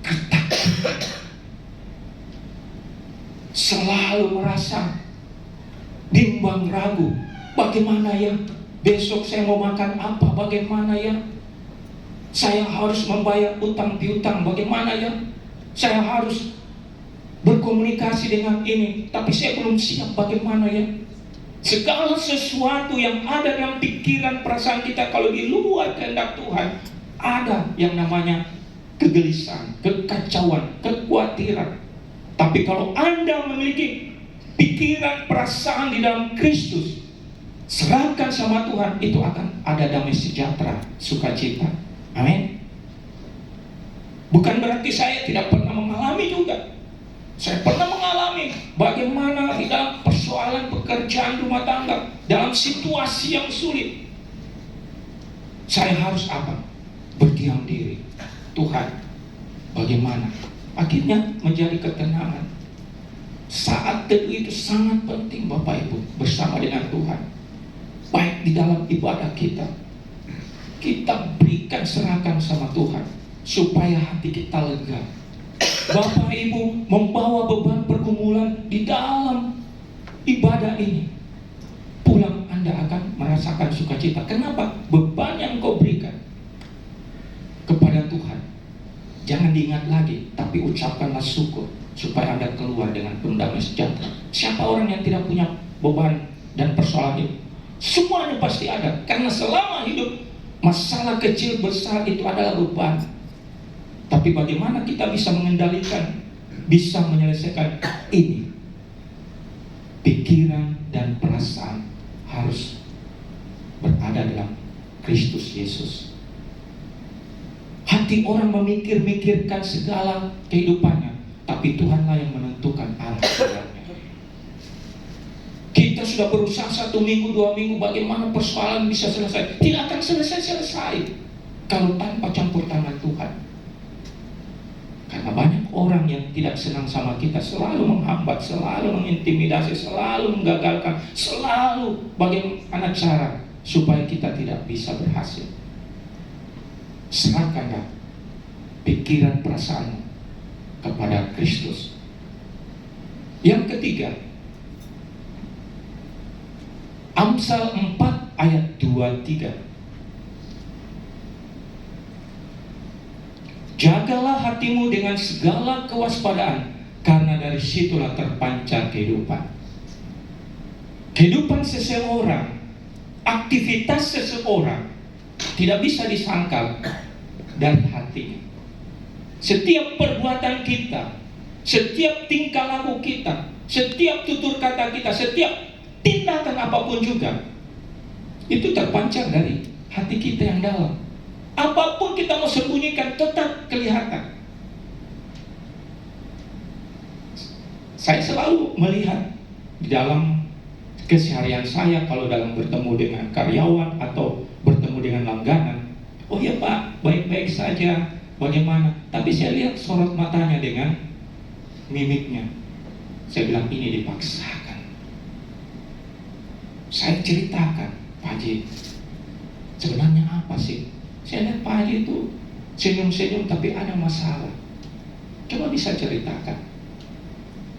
ketakutan, selalu merasa bimbang ragu. Bagaimana ya? Besok saya mau makan apa? Bagaimana ya? Saya harus membayar utang piutang. Bagaimana ya? Saya harus berkomunikasi dengan ini, tapi saya belum siap. Bagaimana ya? Segala sesuatu yang ada dalam pikiran perasaan kita, kalau di luar kehendak Tuhan, ada yang namanya kegelisahan, kekacauan, kekhawatiran. Tapi kalau Anda memiliki pikiran perasaan di dalam Kristus, serahkan sama Tuhan, itu akan ada damai sejahtera, sukacita. Amin. Bukan berarti saya tidak pernah mengalami juga. Saya pernah mengalami bagaimana di dalam persoalan pekerjaan rumah tangga, dalam situasi yang sulit. Saya harus apa? Berdiam diri. Tuhan, bagaimana? Akhirnya menjadi ketenangan. Saat teduh itu sangat penting Bapak Ibu, bersama dengan Tuhan. Baik di dalam ibadah kita berikan, serahkan sama Tuhan, supaya hati kita lega. Bapak Ibu membawa beban pergumulan di dalam ibadah ini, pulang Anda akan merasakan sukacita. Kenapa? Beban yang kau berikan kepada Tuhan, jangan diingat lagi, tapi ucapkanlah syukur, supaya Anda keluar dengan damai sejahtera. Siapa orang yang tidak punya beban dan persoalan itu? Semuanya pasti ada. Karena selama hidup, masalah kecil besar itu adalah beban. Tapi bagaimana kita bisa mengendalikan, bisa menyelesaikan ini? Pikiran dan perasaan harus berada dalam Kristus Yesus. Hati orang memikir-mikirkan segala kehidupannya, tapi Tuhanlah yang menentukan arah jalannya. Kita sudah berusaha 1 minggu, 2 minggu, bagaimana persoalan bisa selesai? Tidak akan selesai kalau tanpa campur tangan Tuhan. Karena banyak orang yang tidak senang sama kita, selalu menghambat, selalu mengintimidasi, selalu menggagalkan, selalu bagaimana cara supaya kita tidak bisa berhasil. Serahkanlah pikiran perasaanmu kepada Kristus. Yang ketiga, Amsal 4 ayat 2-3. Jagalah hatimu dengan segala kewaspadaan, karena dari situlah terpancar kehidupan. Kehidupan seseorang, aktivitas seseorang tidak bisa disangkal dari hatinya. Setiap perbuatan kita, setiap tingkah laku kita, setiap tutur kata kita, setiap tindakan apapun juga, itu terpancar dari hati kita yang dalam. Apapun kita mau sembunyikan tetap kelihatan. Saya selalu melihat di dalam keseharian saya, kalau dalam bertemu dengan karyawan atau bertemu dengan langganan, oh ya Pak, baik-baik saja, bagaimana? Tapi saya lihat sorot matanya dengan mimiknya. Saya bilang ini dipaksakan. Saya ceritakan, Pak Haji, sebenarnya apa sih? Saya lihat Pak Haji itu senyum-senyum tapi ada masalah. Coba bisa ceritakan.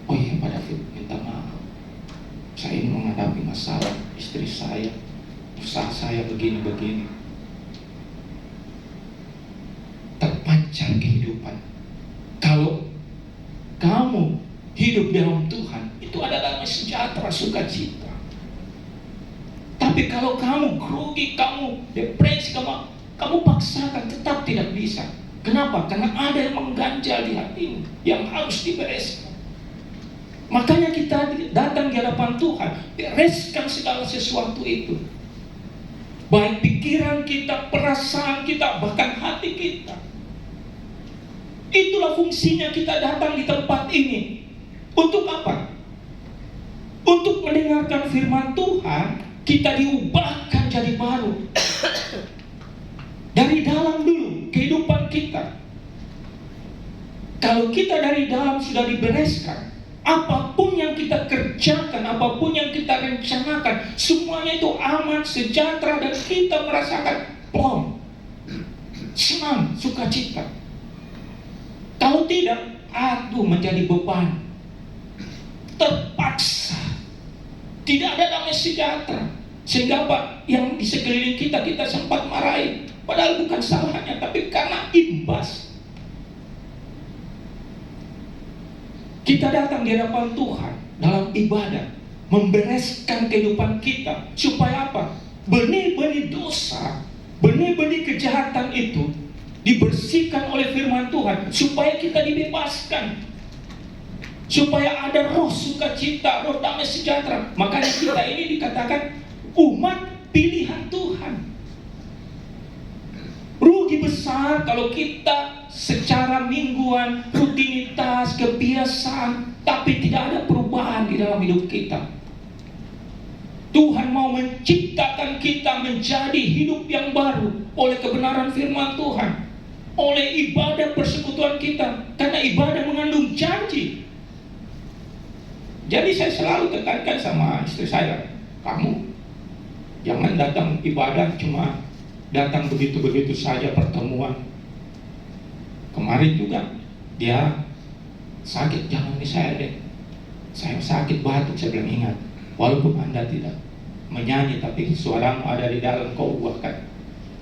Oh iya Pak David, minta maaf. Saya ini menghadapi masalah istri saya. usaha saya begini-begini. Terpancar kehidupan. Kalau kamu hidup dalam Tuhan, itu adalah sejahtera, sukacita. Tapi kalau kamu grogi, kamu depresi, kamu paksakan, tetap tidak bisa. Kenapa? Karena ada yang mengganjal di hatimu yang harus dibereskan. Makanya kita datang di hadapan Tuhan, bereskan segala sesuatu itu. Baik pikiran kita, perasaan kita, bahkan hati kita. Itulah fungsinya kita datang di tempat ini. Untuk apa? Untuk mendengarkan firman Tuhan, kita diubahkan jadi baru. Dari dalam dulu, kehidupan kita. Kalau kita dari dalam sudah dibereskan, apapun yang kita kerjakan, apapun yang kita rencanakan, semuanya itu aman, sejahtera, dan kita merasakan plong, senang, sukacita. Kalau tidak, aduh, menjadi beban, terpaksa, tidak ada damai sejahtera. Sehingga apa? Yang di sekeliling kita, kita sempat marahi, padahal bukan salahnya, tapi karena imbas. Kita datang di hadapan Tuhan dalam ibadah, membereskan kehidupan kita, supaya apa? Benih-benih dosa, benih-benih kejahatan itu dibersihkan oleh firman Tuhan, supaya kita dibebaskan, supaya ada roh sukacita, roh damai sejahtera. Makanya kita ini dikatakan umat pilihan Tuhan. Rugi besar kalau kita secara mingguan, rutinitas, kebiasaan, tapi tidak ada perubahan di dalam hidup kita. Tuhan mau menciptakan kita menjadi hidup yang baru oleh kebenaran firman Tuhan, oleh ibadah persekutuan kita, karena ibadah mengandung janji. Jadi saya selalu tekankan sama istri saya, kamu jangan datang ibadah cuma datang begitu-begitu saja pertemuan. Kemarin juga dia sakit, jangan nih saya deh, saya sakit batuk. Saya bilang, ingat, walaupun Anda tidak menyanyi, tapi suaramu ada di dalam, kau ubahkan.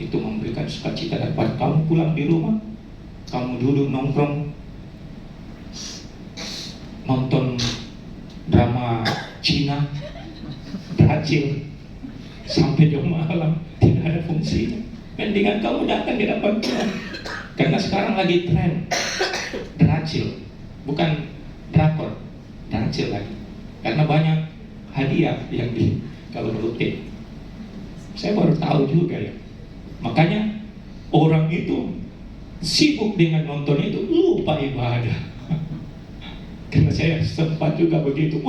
Itu memberikan sukacita. Daripada kamu pulang di rumah, kamu duduk nongkrong nonton drama Cina, Brazil sampai jam malam, tidak ada fungsinya. Mendingan kamu datang di hadapan Tuhan. Karena sekarang lagi tren Brazil, bukan drakor, Brazil lagi. Karena banyak hadiah yang kalau rutin. Saya baru tahu juga ya. Makanya orang itu sibuk dengan nonton itu, lupa ibadah. Karena saya sempat juga begitu.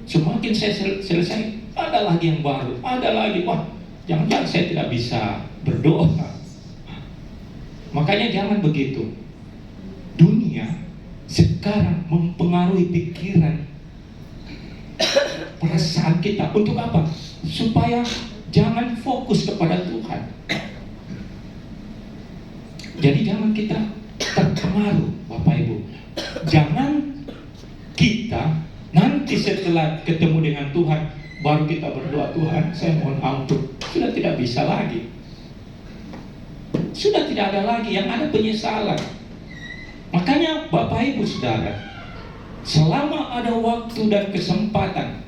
Semakin saya selesai, ada lagi yang baru, ada lagi. Wah, jangan-jangan saya tidak bisa berdoa. Makanya jangan begitu. Dunia sekarang mempengaruhi pikiran, perasaan kita. Untuk apa? Supaya jangan fokus kepada Tuhan. Jadi jangan kita terpengaruh, Bapak Ibu. Jangan kita nanti setelah ketemu dengan Tuhan baru kita berdoa, Tuhan saya mohon ampun. Sudah tidak bisa lagi. Sudah tidak ada lagi, yang ada penyesalan. Makanya Bapak Ibu Saudara, selama ada waktu dan kesempatan,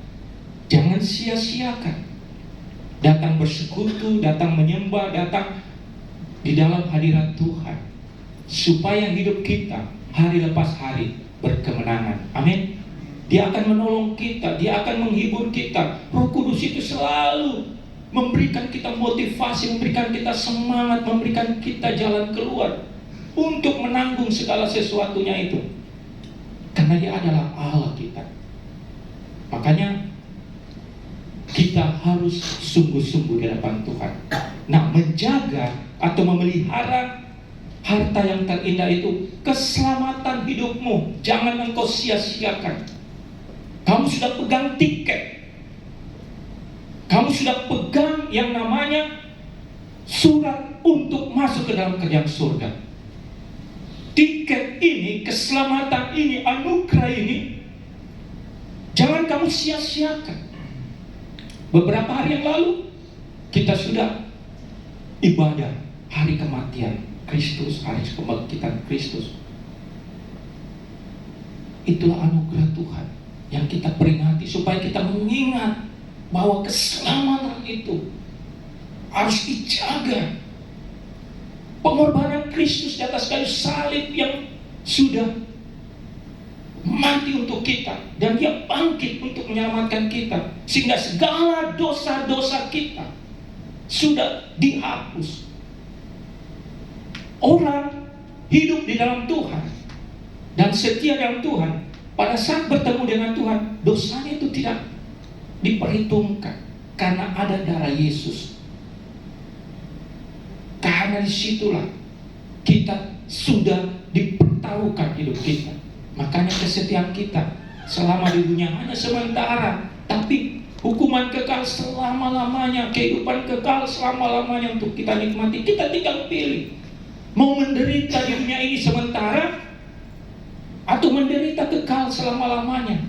jangan sia-siakan. Datang bersekutu, datang menyembah, datang di dalam hadirat Tuhan, supaya hidup kita hari lepas hari berkemenangan. Amin. Dia akan menolong kita, dia akan menghibur kita. Roh Kudus itu selalu memberikan kita motivasi, memberikan kita semangat, memberikan kita jalan keluar untuk menanggung segala sesuatunya itu. Karena dia adalah Allah kita. Makanya kita harus sungguh-sungguh di hadapan Tuhan. Nah, menjaga atau memelihara harta yang terindah itu, keselamatan hidupmu, jangan engkau sia-siakan. Kamu sudah pegang tiket. Kamu sudah pegang yang namanya surat untuk masuk ke dalam kerajaan surga. Tiket ini, keselamatan ini, anugerah ini, jangan kamu sia-siakan. Beberapa hari yang lalu Kita sudah ibadah hari kematian Kristus, hari kebangkitan Kristus. Itulah anugerah Tuhan yang kita peringati supaya kita mengingat bahwa keselamatan itu harus dijaga. Pengorbanan Kristus di atas kayu salib yang sudah mati untuk kita, dan Dia bangkit untuk menyelamatkan kita, sehingga segala dosa-dosa kita sudah dihapus. Orang hidup di dalam Tuhan dan setia dalam Tuhan, pada saat bertemu dengan Tuhan, dosanya itu tidak diperhitungkan karena ada darah Yesus. Karena disitulah kita sudah dipertaruhkan hidup kita. Makanya kesetiaan kita selama di dunia hanya sementara, tapi hukuman kekal selama-lamanya, kehidupan kekal selama-lamanya untuk kita nikmati. Kita tinggal pilih, mau menderita di dunia ini sementara atau menderita kekal selama-lamanya.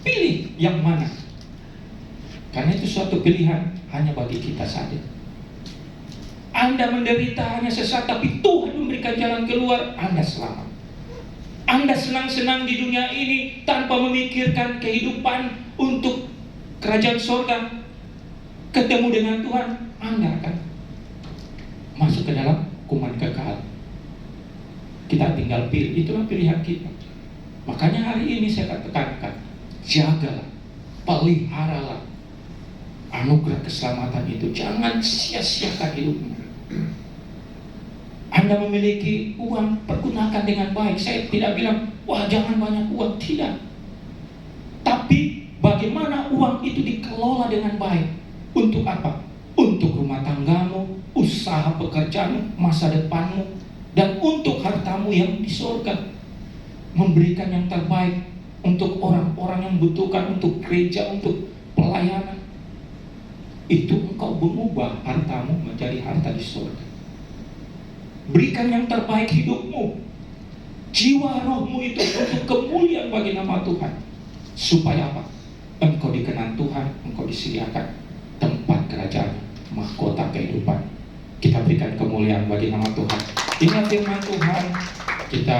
Pilih yang mana. Karena itu suatu pilihan hanya bagi kita saja. Anda menderita hanya sesaat, tapi Tuhan memberikan jalan keluar, Anda selamat. Anda senang-senang di dunia ini tanpa memikirkan kehidupan untuk kerajaan sorga, ketemu dengan Tuhan, Anda akan masuk ke dalam hukuman kekal. Kita tinggal pilih, itulah pilihan kita. Makanya hari ini saya katakan, jagalah, peliharalah anugerah keselamatan itu. Jangan sia-siakan hidupmu. Anda memiliki uang, pergunakan dengan baik. Saya tidak bilang, wah jangan banyak uang, tidak. Tapi bagaimana uang itu dikelola dengan baik? Untuk apa? Untuk rumah tanggamu, usaha pekerjaanmu, masa depanmu, dan untuk hartamu yang di surga. Memberikan yang terbaik untuk orang-orang yang membutuhkan, untuk gereja, untuk pelayanan. Itu engkau mengubah hartamu menjadi harta di surga. Berikan yang terbaik hidupmu, jiwa rohmu itu untuk kemuliaan bagi nama Tuhan. Supaya apa? Engkau dikenan Tuhan, engkau disediakan tempat kerajaan, mahkota kehidupan. Kita berikan kemuliaan bagi nama Tuhan. Ingat firman Tuhan, kita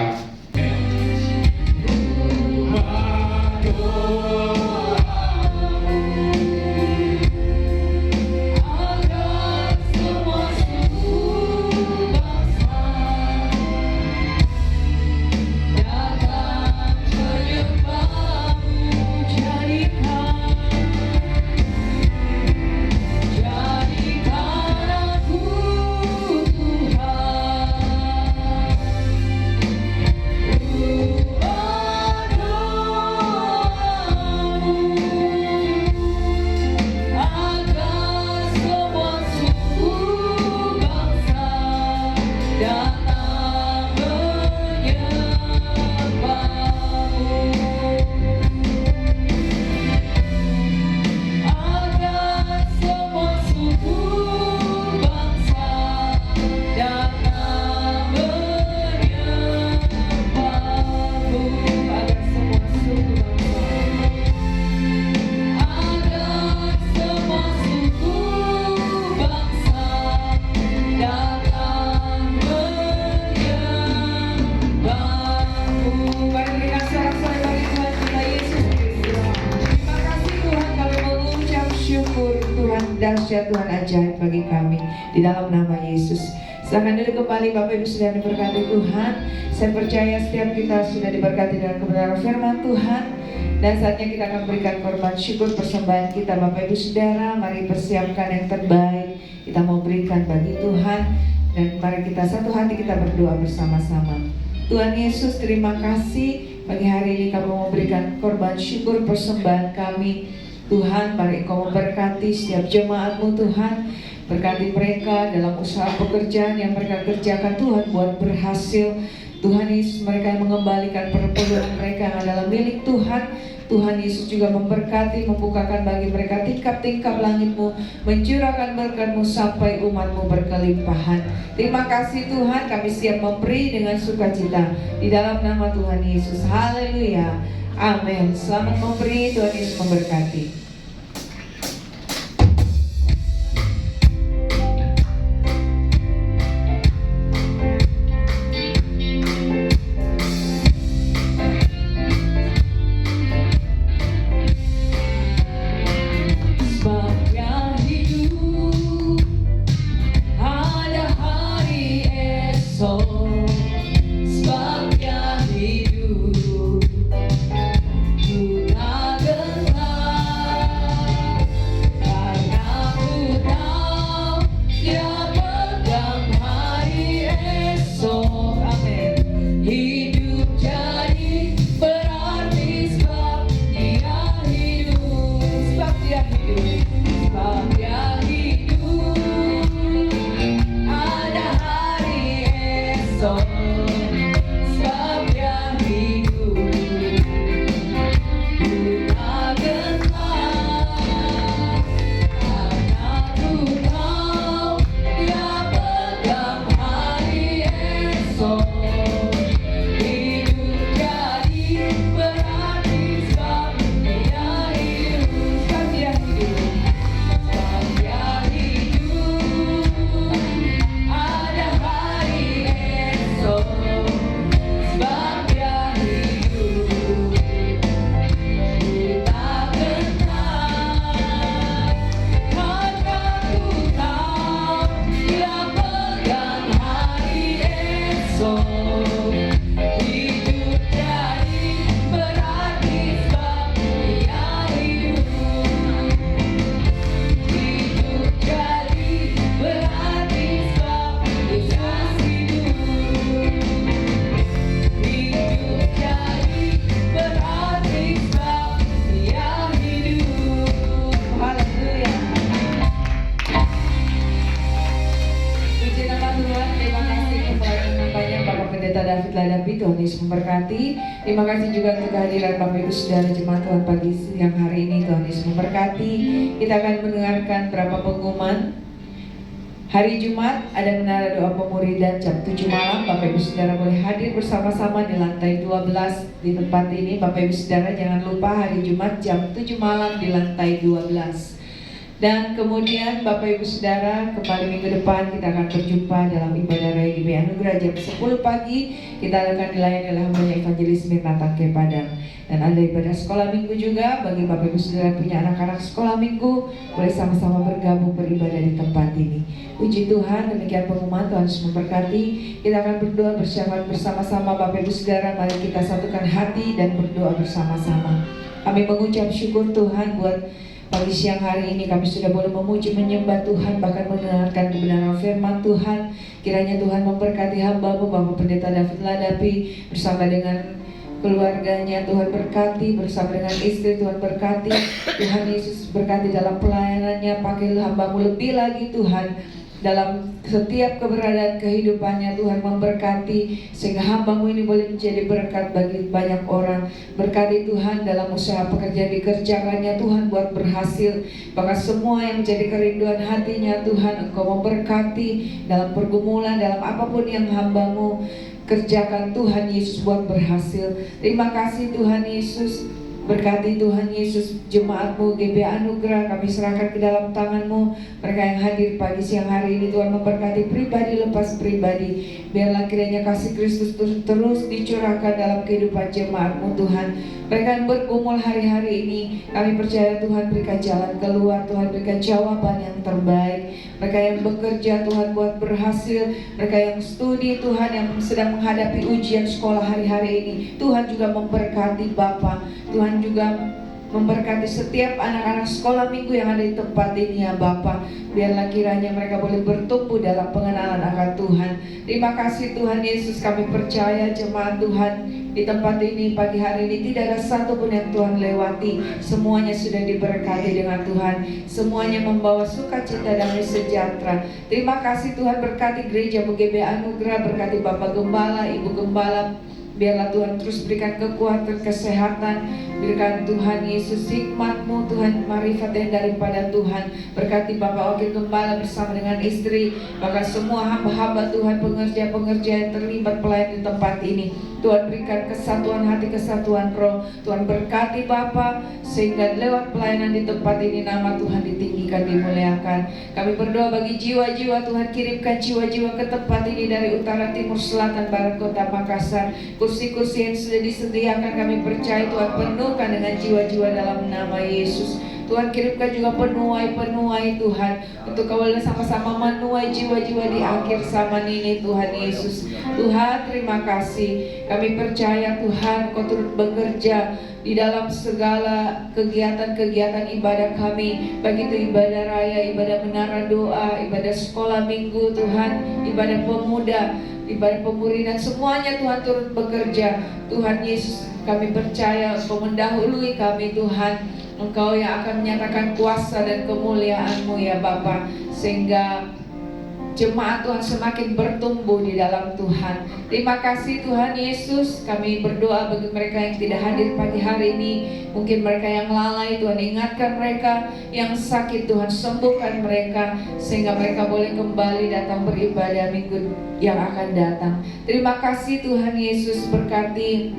dahsyat Tuhan ajaib bagi kami di dalam nama Yesus. Silakan duduk kembali Bapak Ibu sudah diberkati Tuhan. Saya percaya setiap kita sudah diberkati dengan kebenaran firman Tuhan. Dan saatnya kita akan berikan korban syukur persembahan kita. Bapak Ibu Saudara, mari persiapkan yang terbaik kita mau berikan bagi Tuhan. Dan mari kita satu hati kita berdoa bersama-sama. Tuhan Yesus, terima kasih pagi hari ini kami mau berikan korban syukur persembahan kami. Tuhan, mari Engkau memberkati setiap jemaat-Mu Tuhan. Berkati mereka dalam usaha pekerjaan yang mereka kerjakan Tuhan, buat berhasil. Tuhan Yesus, mereka yang mengembalikan perpuluhan mereka yang adalah milik Tuhan. Tuhan Yesus juga memberkati, membukakan bagi mereka tingkap-tingkap langit-Mu, mencurahkan berkat-Mu sampai umat-Mu berkelimpahan. Terima kasih Tuhan, kami siap memberi dengan sukacita di dalam nama Tuhan Yesus. Haleluya, amin. Selamat memberi, Tuhan Yesus memberkati. Hidup jadi berarti sebab dia hidup. Sebab dia hidup. Sebab dia hidup. Ada hari esok. Sebab dia hidup. Kita gentar karena ku tahu dia pegang hari esok. Hidup jadi berarti sebab dia hidup. Sebab dia hidup. Sebab dia hidup. Ada hari esok. Sebab dia hidup. Kita gentar karena ku tahu dia pegang hari esok. Hidup jadi berarti sebab dia hidup. Hidup jadi berarti sebab Yesus hidup. Hidup jadi berarti sebab dia hidup. Haleluya. Puji nama Tuhan. Terima kasih kepada nampaknya Bapak Pendeta David Ladapi. Tuhan Yesus memberkati. Terima kasih juga untuk kehadiran Bapak Ibu Saudara Jemaat Tuhan pagi siang hari ini. Tuhan Yesus memberkati. Kita akan mendengarkan berapa pengumuman. Hari Jumat ada menara doa pemuridan jam 7 malam. Bapak Ibu Saudara boleh hadir bersama-sama di lantai 12 di tempat ini. Bapak Ibu Saudara jangan lupa hari Jumat jam 7 malam di lantai 12. Dan kemudian Bapak Ibu Saudara kembali minggu depan kita akan berjumpa dalam ibadah Raya GBI Anugerah jam 10 pagi. Kita akan dilayani oleh hambanya Evangelis Mirna Tangke Padang. Dan ada ibadah sekolah minggu juga bagi Bapak Ibu Saudara yang punya anak-anak sekolah minggu, boleh sama-sama bergabung beribadah di tempat ini. Puji Tuhan, demikian pengumuman. Tuhan Yesus memberkati. Kita akan berdoa bersama-sama Bapak Ibu Saudara. Mari kita satukan hati dan berdoa bersama-sama. Kami mengucap syukur Tuhan buat pagi siang hari ini kami sudah boleh memuji menyembah Tuhan, bahkan mendengarkan kebenaran firman Tuhan. Kiranya Tuhan memberkati hamba-Mu Bapak Pendeta David Ladapi bersama dengan keluarganya. Tuhan berkati bersama dengan istri. Tuhan berkati. Tuhan Yesus berkati dalam pelayanannya. Pakai hamba-Mu lebih lagi Tuhan dalam setiap keberadaan kehidupannya. Tuhan memberkati sehingga hamba-Mu ini boleh menjadi berkat bagi banyak orang. Berkati Tuhan dalam usaha pekerjaan dikerjakannya. Tuhan buat berhasil. Bahkan semua yang menjadi kerinduan hatinya Tuhan Engkau memberkati dalam pergumulan, dalam apapun yang hamba-Mu kerjakan. Tuhan Yesus buat berhasil. Terima kasih Tuhan Yesus. Berkati Tuhan Yesus jemaat-Mu GBI Anugerah, kami serahkan ke dalam tangan-Mu. Mereka yang hadir pagi siang hari ini Tuhan memberkati pribadi lepas pribadi. Biarlah kiranya kasih Kristus terus dicurahkan dalam kehidupan jemaat-Mu Tuhan. Mereka yang bergumul hari-hari ini, kami percaya Tuhan berikan jalan keluar, Tuhan berikan jawaban yang terbaik. Mereka yang bekerja Tuhan buat berhasil. Mereka yang studi Tuhan, yang sedang menghadapi ujian sekolah hari-hari ini, Tuhan juga memberkati Bapa. Tuhan juga memberkati setiap anak-anak sekolah minggu yang ada di tempat ini ya Bapa. Biarlah kiranya mereka boleh bertumbuh dalam pengenalan akan Tuhan. Terima kasih Tuhan Yesus. Kami percaya jemaat Tuhan di tempat ini pagi hari ini tidak ada satupun yang Tuhan lewati. Semuanya sudah diberkati dengan Tuhan. Semuanya membawa sukacita dan sejahtera. Terima kasih Tuhan. Berkati gereja GBI Anugerah, berkati Bapak Gembala, Ibu Gembala. Biarlah Tuhan terus berikan kekuatan, kesehatan. Berikan Tuhan Yesus hikmat-Mu, Tuhan marifat yang daripada Tuhan. Berkati Bapak Wakil Gembala bersama dengan istri, bahkan semua hamba-hamba Tuhan, pengerja-pengerja yang terlibat pelayan di tempat ini. Tuhan berikan kesatuan hati, kesatuan roh. Tuhan berkati Bapa sehingga lewat pelayanan di tempat ini nama Tuhan ditinggikan, dimuliakan. Kami berdoa bagi jiwa-jiwa, Tuhan kirimkan jiwa-jiwa ke tempat ini dari utara, timur, selatan, barat, kota Makassar. Kursi-kursi yang sudah disediakan kami percaya Tuhan penuhkan dengan jiwa-jiwa dalam nama Yesus. Tuhan kirimkan juga penuai-penuai Tuhan, untuk kau boleh sama-sama menuai jiwa-jiwa di akhir zaman ini Tuhan Yesus. Tuhan terima kasih. Kami percaya Tuhan Kau turut bekerja di dalam segala kegiatan-kegiatan ibadah kami. Baik itu ibadah raya, ibadah menara doa, ibadah sekolah minggu Tuhan, ibadah pemuda. ibadah pemuridan, semuanya Tuhan turut bekerja. Tuhan Yesus, kami percaya Engkau mendahului kami Tuhan. Engkau yang akan menyatakan kuasa dan kemuliaan-Mu ya Bapa, sehingga jemaat Tuhan semakin bertumbuh di dalam Tuhan. Terima kasih Tuhan Yesus. Kami berdoa bagi mereka yang tidak hadir pagi hari ini. Mungkin mereka yang lalai, Tuhan ingatkan mereka. Yang sakit, Tuhan sembuhkan mereka, sehingga mereka boleh kembali datang beribadah minggu yang akan datang. Terima kasih Tuhan Yesus, berkati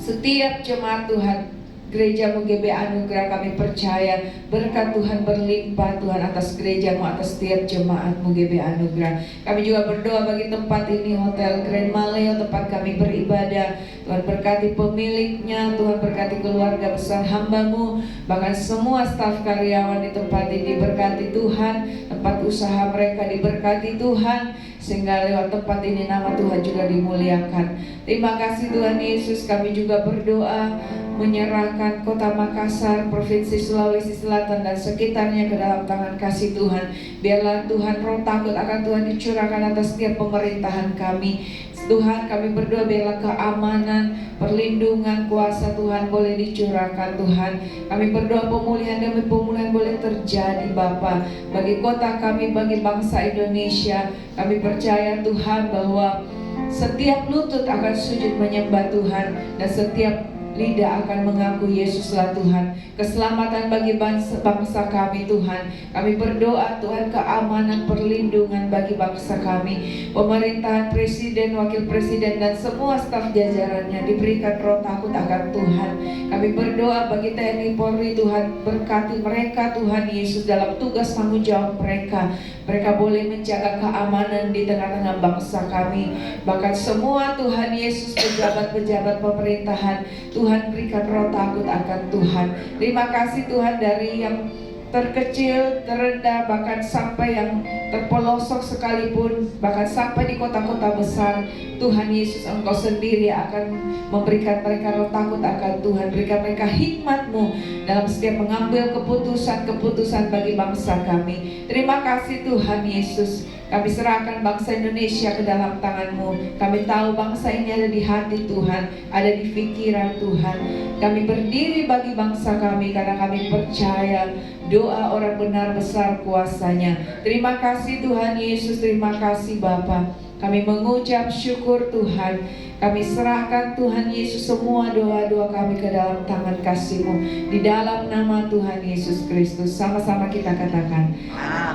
setiap jemaat Tuhan. Gereja MUGB Anugerah, kami percaya berkat Tuhan berlimpah Tuhan atas gereja-Mu, atas setiap jemaat MUGB Anugerah. Kami juga berdoa bagi tempat ini, Hotel Grand Maleo, tempat kami beribadah. Tuhan berkati pemiliknya, Tuhan berkati keluarga besar hamba-Mu, bahkan semua staf karyawan di tempat ini berkati Tuhan, tempat usaha mereka diberkati Tuhan, sehingga lewat tempat ini nama Tuhan juga dimuliakan. Terima kasih Tuhan Yesus. Kami juga berdoa menyerahkan kota Makassar, Provinsi Sulawesi Selatan dan sekitarnya ke dalam tangan kasih Tuhan. Biarlah Tuhan roh takut akan Tuhan dicurahkan atas setiap pemerintahan kami. Tuhan, kami berdoa biarlah keamanan, perlindungan, kuasa Tuhan boleh dicurahkan Tuhan. Kami berdoa pemulihan demi pemulihan boleh terjadi Bapa, bagi kota kami, bagi bangsa Indonesia. Kami percaya Tuhan bahwa setiap lutut akan sujud menyembah Tuhan, dan setiap lidah akan mengaku Yesuslah Tuhan. Keselamatan bagi bangsa kami Tuhan. Kami berdoa Tuhan keamanan, perlindungan bagi bangsa kami. Pemerintahan, presiden, wakil presiden dan semua staf jajarannya diberikan roh takut akan Tuhan. Kami berdoa bagi TNI Polri Tuhan, berkati mereka Tuhan Yesus dalam tugas tanggung jawab mereka. Mereka boleh menjaga keamanan di tengah-tengah bangsa kami. Bahkan semua Tuhan Yesus, pejabat-pejabat pemerintahan, Tuhan berikan roh takut akan Tuhan. Terima kasih Tuhan, dari yang terkecil, terendah, bahkan sampai yang terpelosok sekalipun, bahkan sampai di kota-kota besar, Tuhan Yesus Engkau sendiri akan memberikan mereka roh takut akan Tuhan. Berikan mereka hikmat-Mu dalam setiap mengambil keputusan-keputusan bagi bangsa kami. Terima kasih Tuhan Yesus. Kami serahkan bangsa Indonesia ke dalam tangan-Mu. Kami tahu bangsa ini ada di hati Tuhan, ada di pikiran Tuhan. Kami berdiri bagi bangsa kami karena kami percaya doa orang benar besar kuasanya. Terima kasih Tuhan Yesus, terima kasih Bapa. Kami mengucap syukur Tuhan. Kami serahkan Tuhan Yesus semua doa-doa kami ke dalam tangan kasih-Mu. Di dalam nama Tuhan Yesus Kristus. Sama-sama kita katakan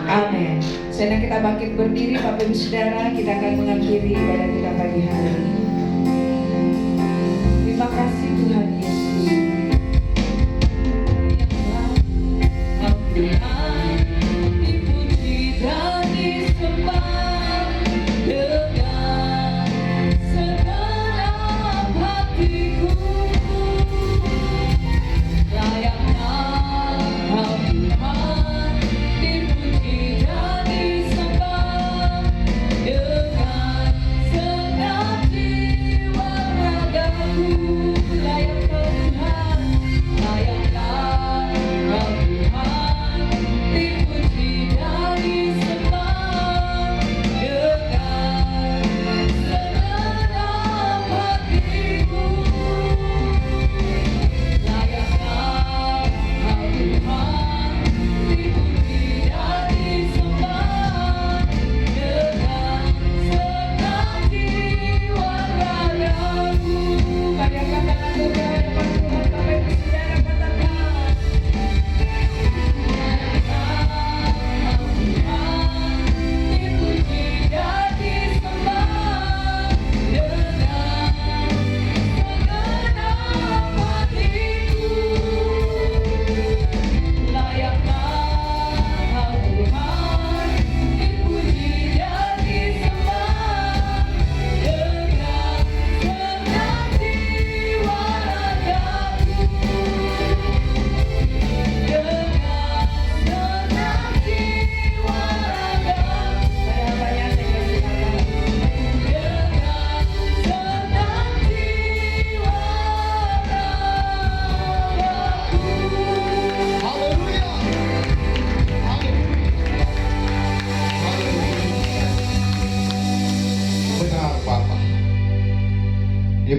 amin. Sedang kita bangkit berdiri Bapak Ibu Saudara, kita akan mengakhiri ibadah kita pagi hari ini. Terima kasih Tuhan Yesus. Dipuji dan disembah dengan segenap hatiku. Layaknya Engkau Tuhan, dipuji dan disembah dengan segenap jiwa.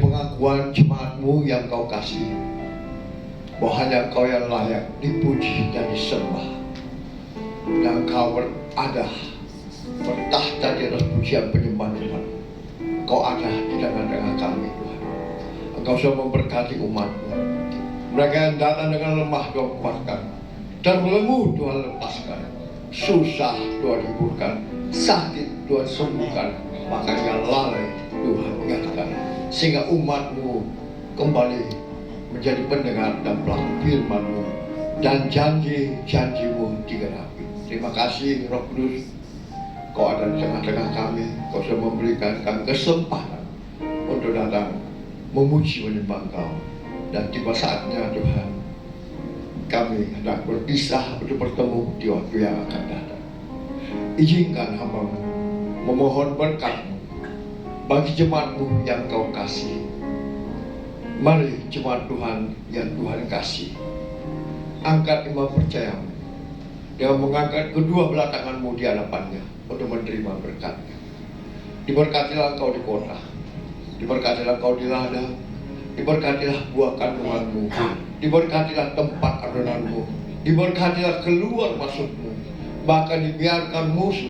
pengakuan jemaatmu yang kau kasih, bahwa hanya kau yang layak dipuji dan disembah, dan kau berada bertahta di atas pujian penyembahan Tuhan. Kau ada di tengah-tengah kami Tuhan. Engkau sudah memberkati umatmu. Mereka yang datang dengan lemah Tuhan kuatkan, dan lemah Tuhan lepaskan, susah Tuhan hiburkan, sakit Tuhan sembuhkan, maka yang lalai Tuhan ingatkan, sehingga umatmu kembali menjadi pendengar dan pelaku firman-Mu, dan janji-janji-Mu digenapi. Terima kasih Roh Kudus, Kau ada di tengah-tengah kami. Kau sudah memberikan kami kesempatan untuk datang memuji menyembah Engkau. Dan tiba saatnya Tuhan, kami hendak berpisah untuk bertemu di waktu yang akan datang. Izinkan hamba-Mu memohon berkat-Mu bagi jemaat-Mu yang Kau kasih. Mari jemaat Tuhan yang Tuhan kasih, angkat iman percaya-Mu dengan mengangkat kedua belah tangan-Mu di hadapannya untuk menerima berkat-Nya. Diberkatilah Engkau di kota, diberkatilah Engkau di ladang, diberkatilah buah kandungan-Mu, diberkatilah tempat adonan-Mu, diberkatilah keluar masuk-Mu, bahkan dibiarkan musuh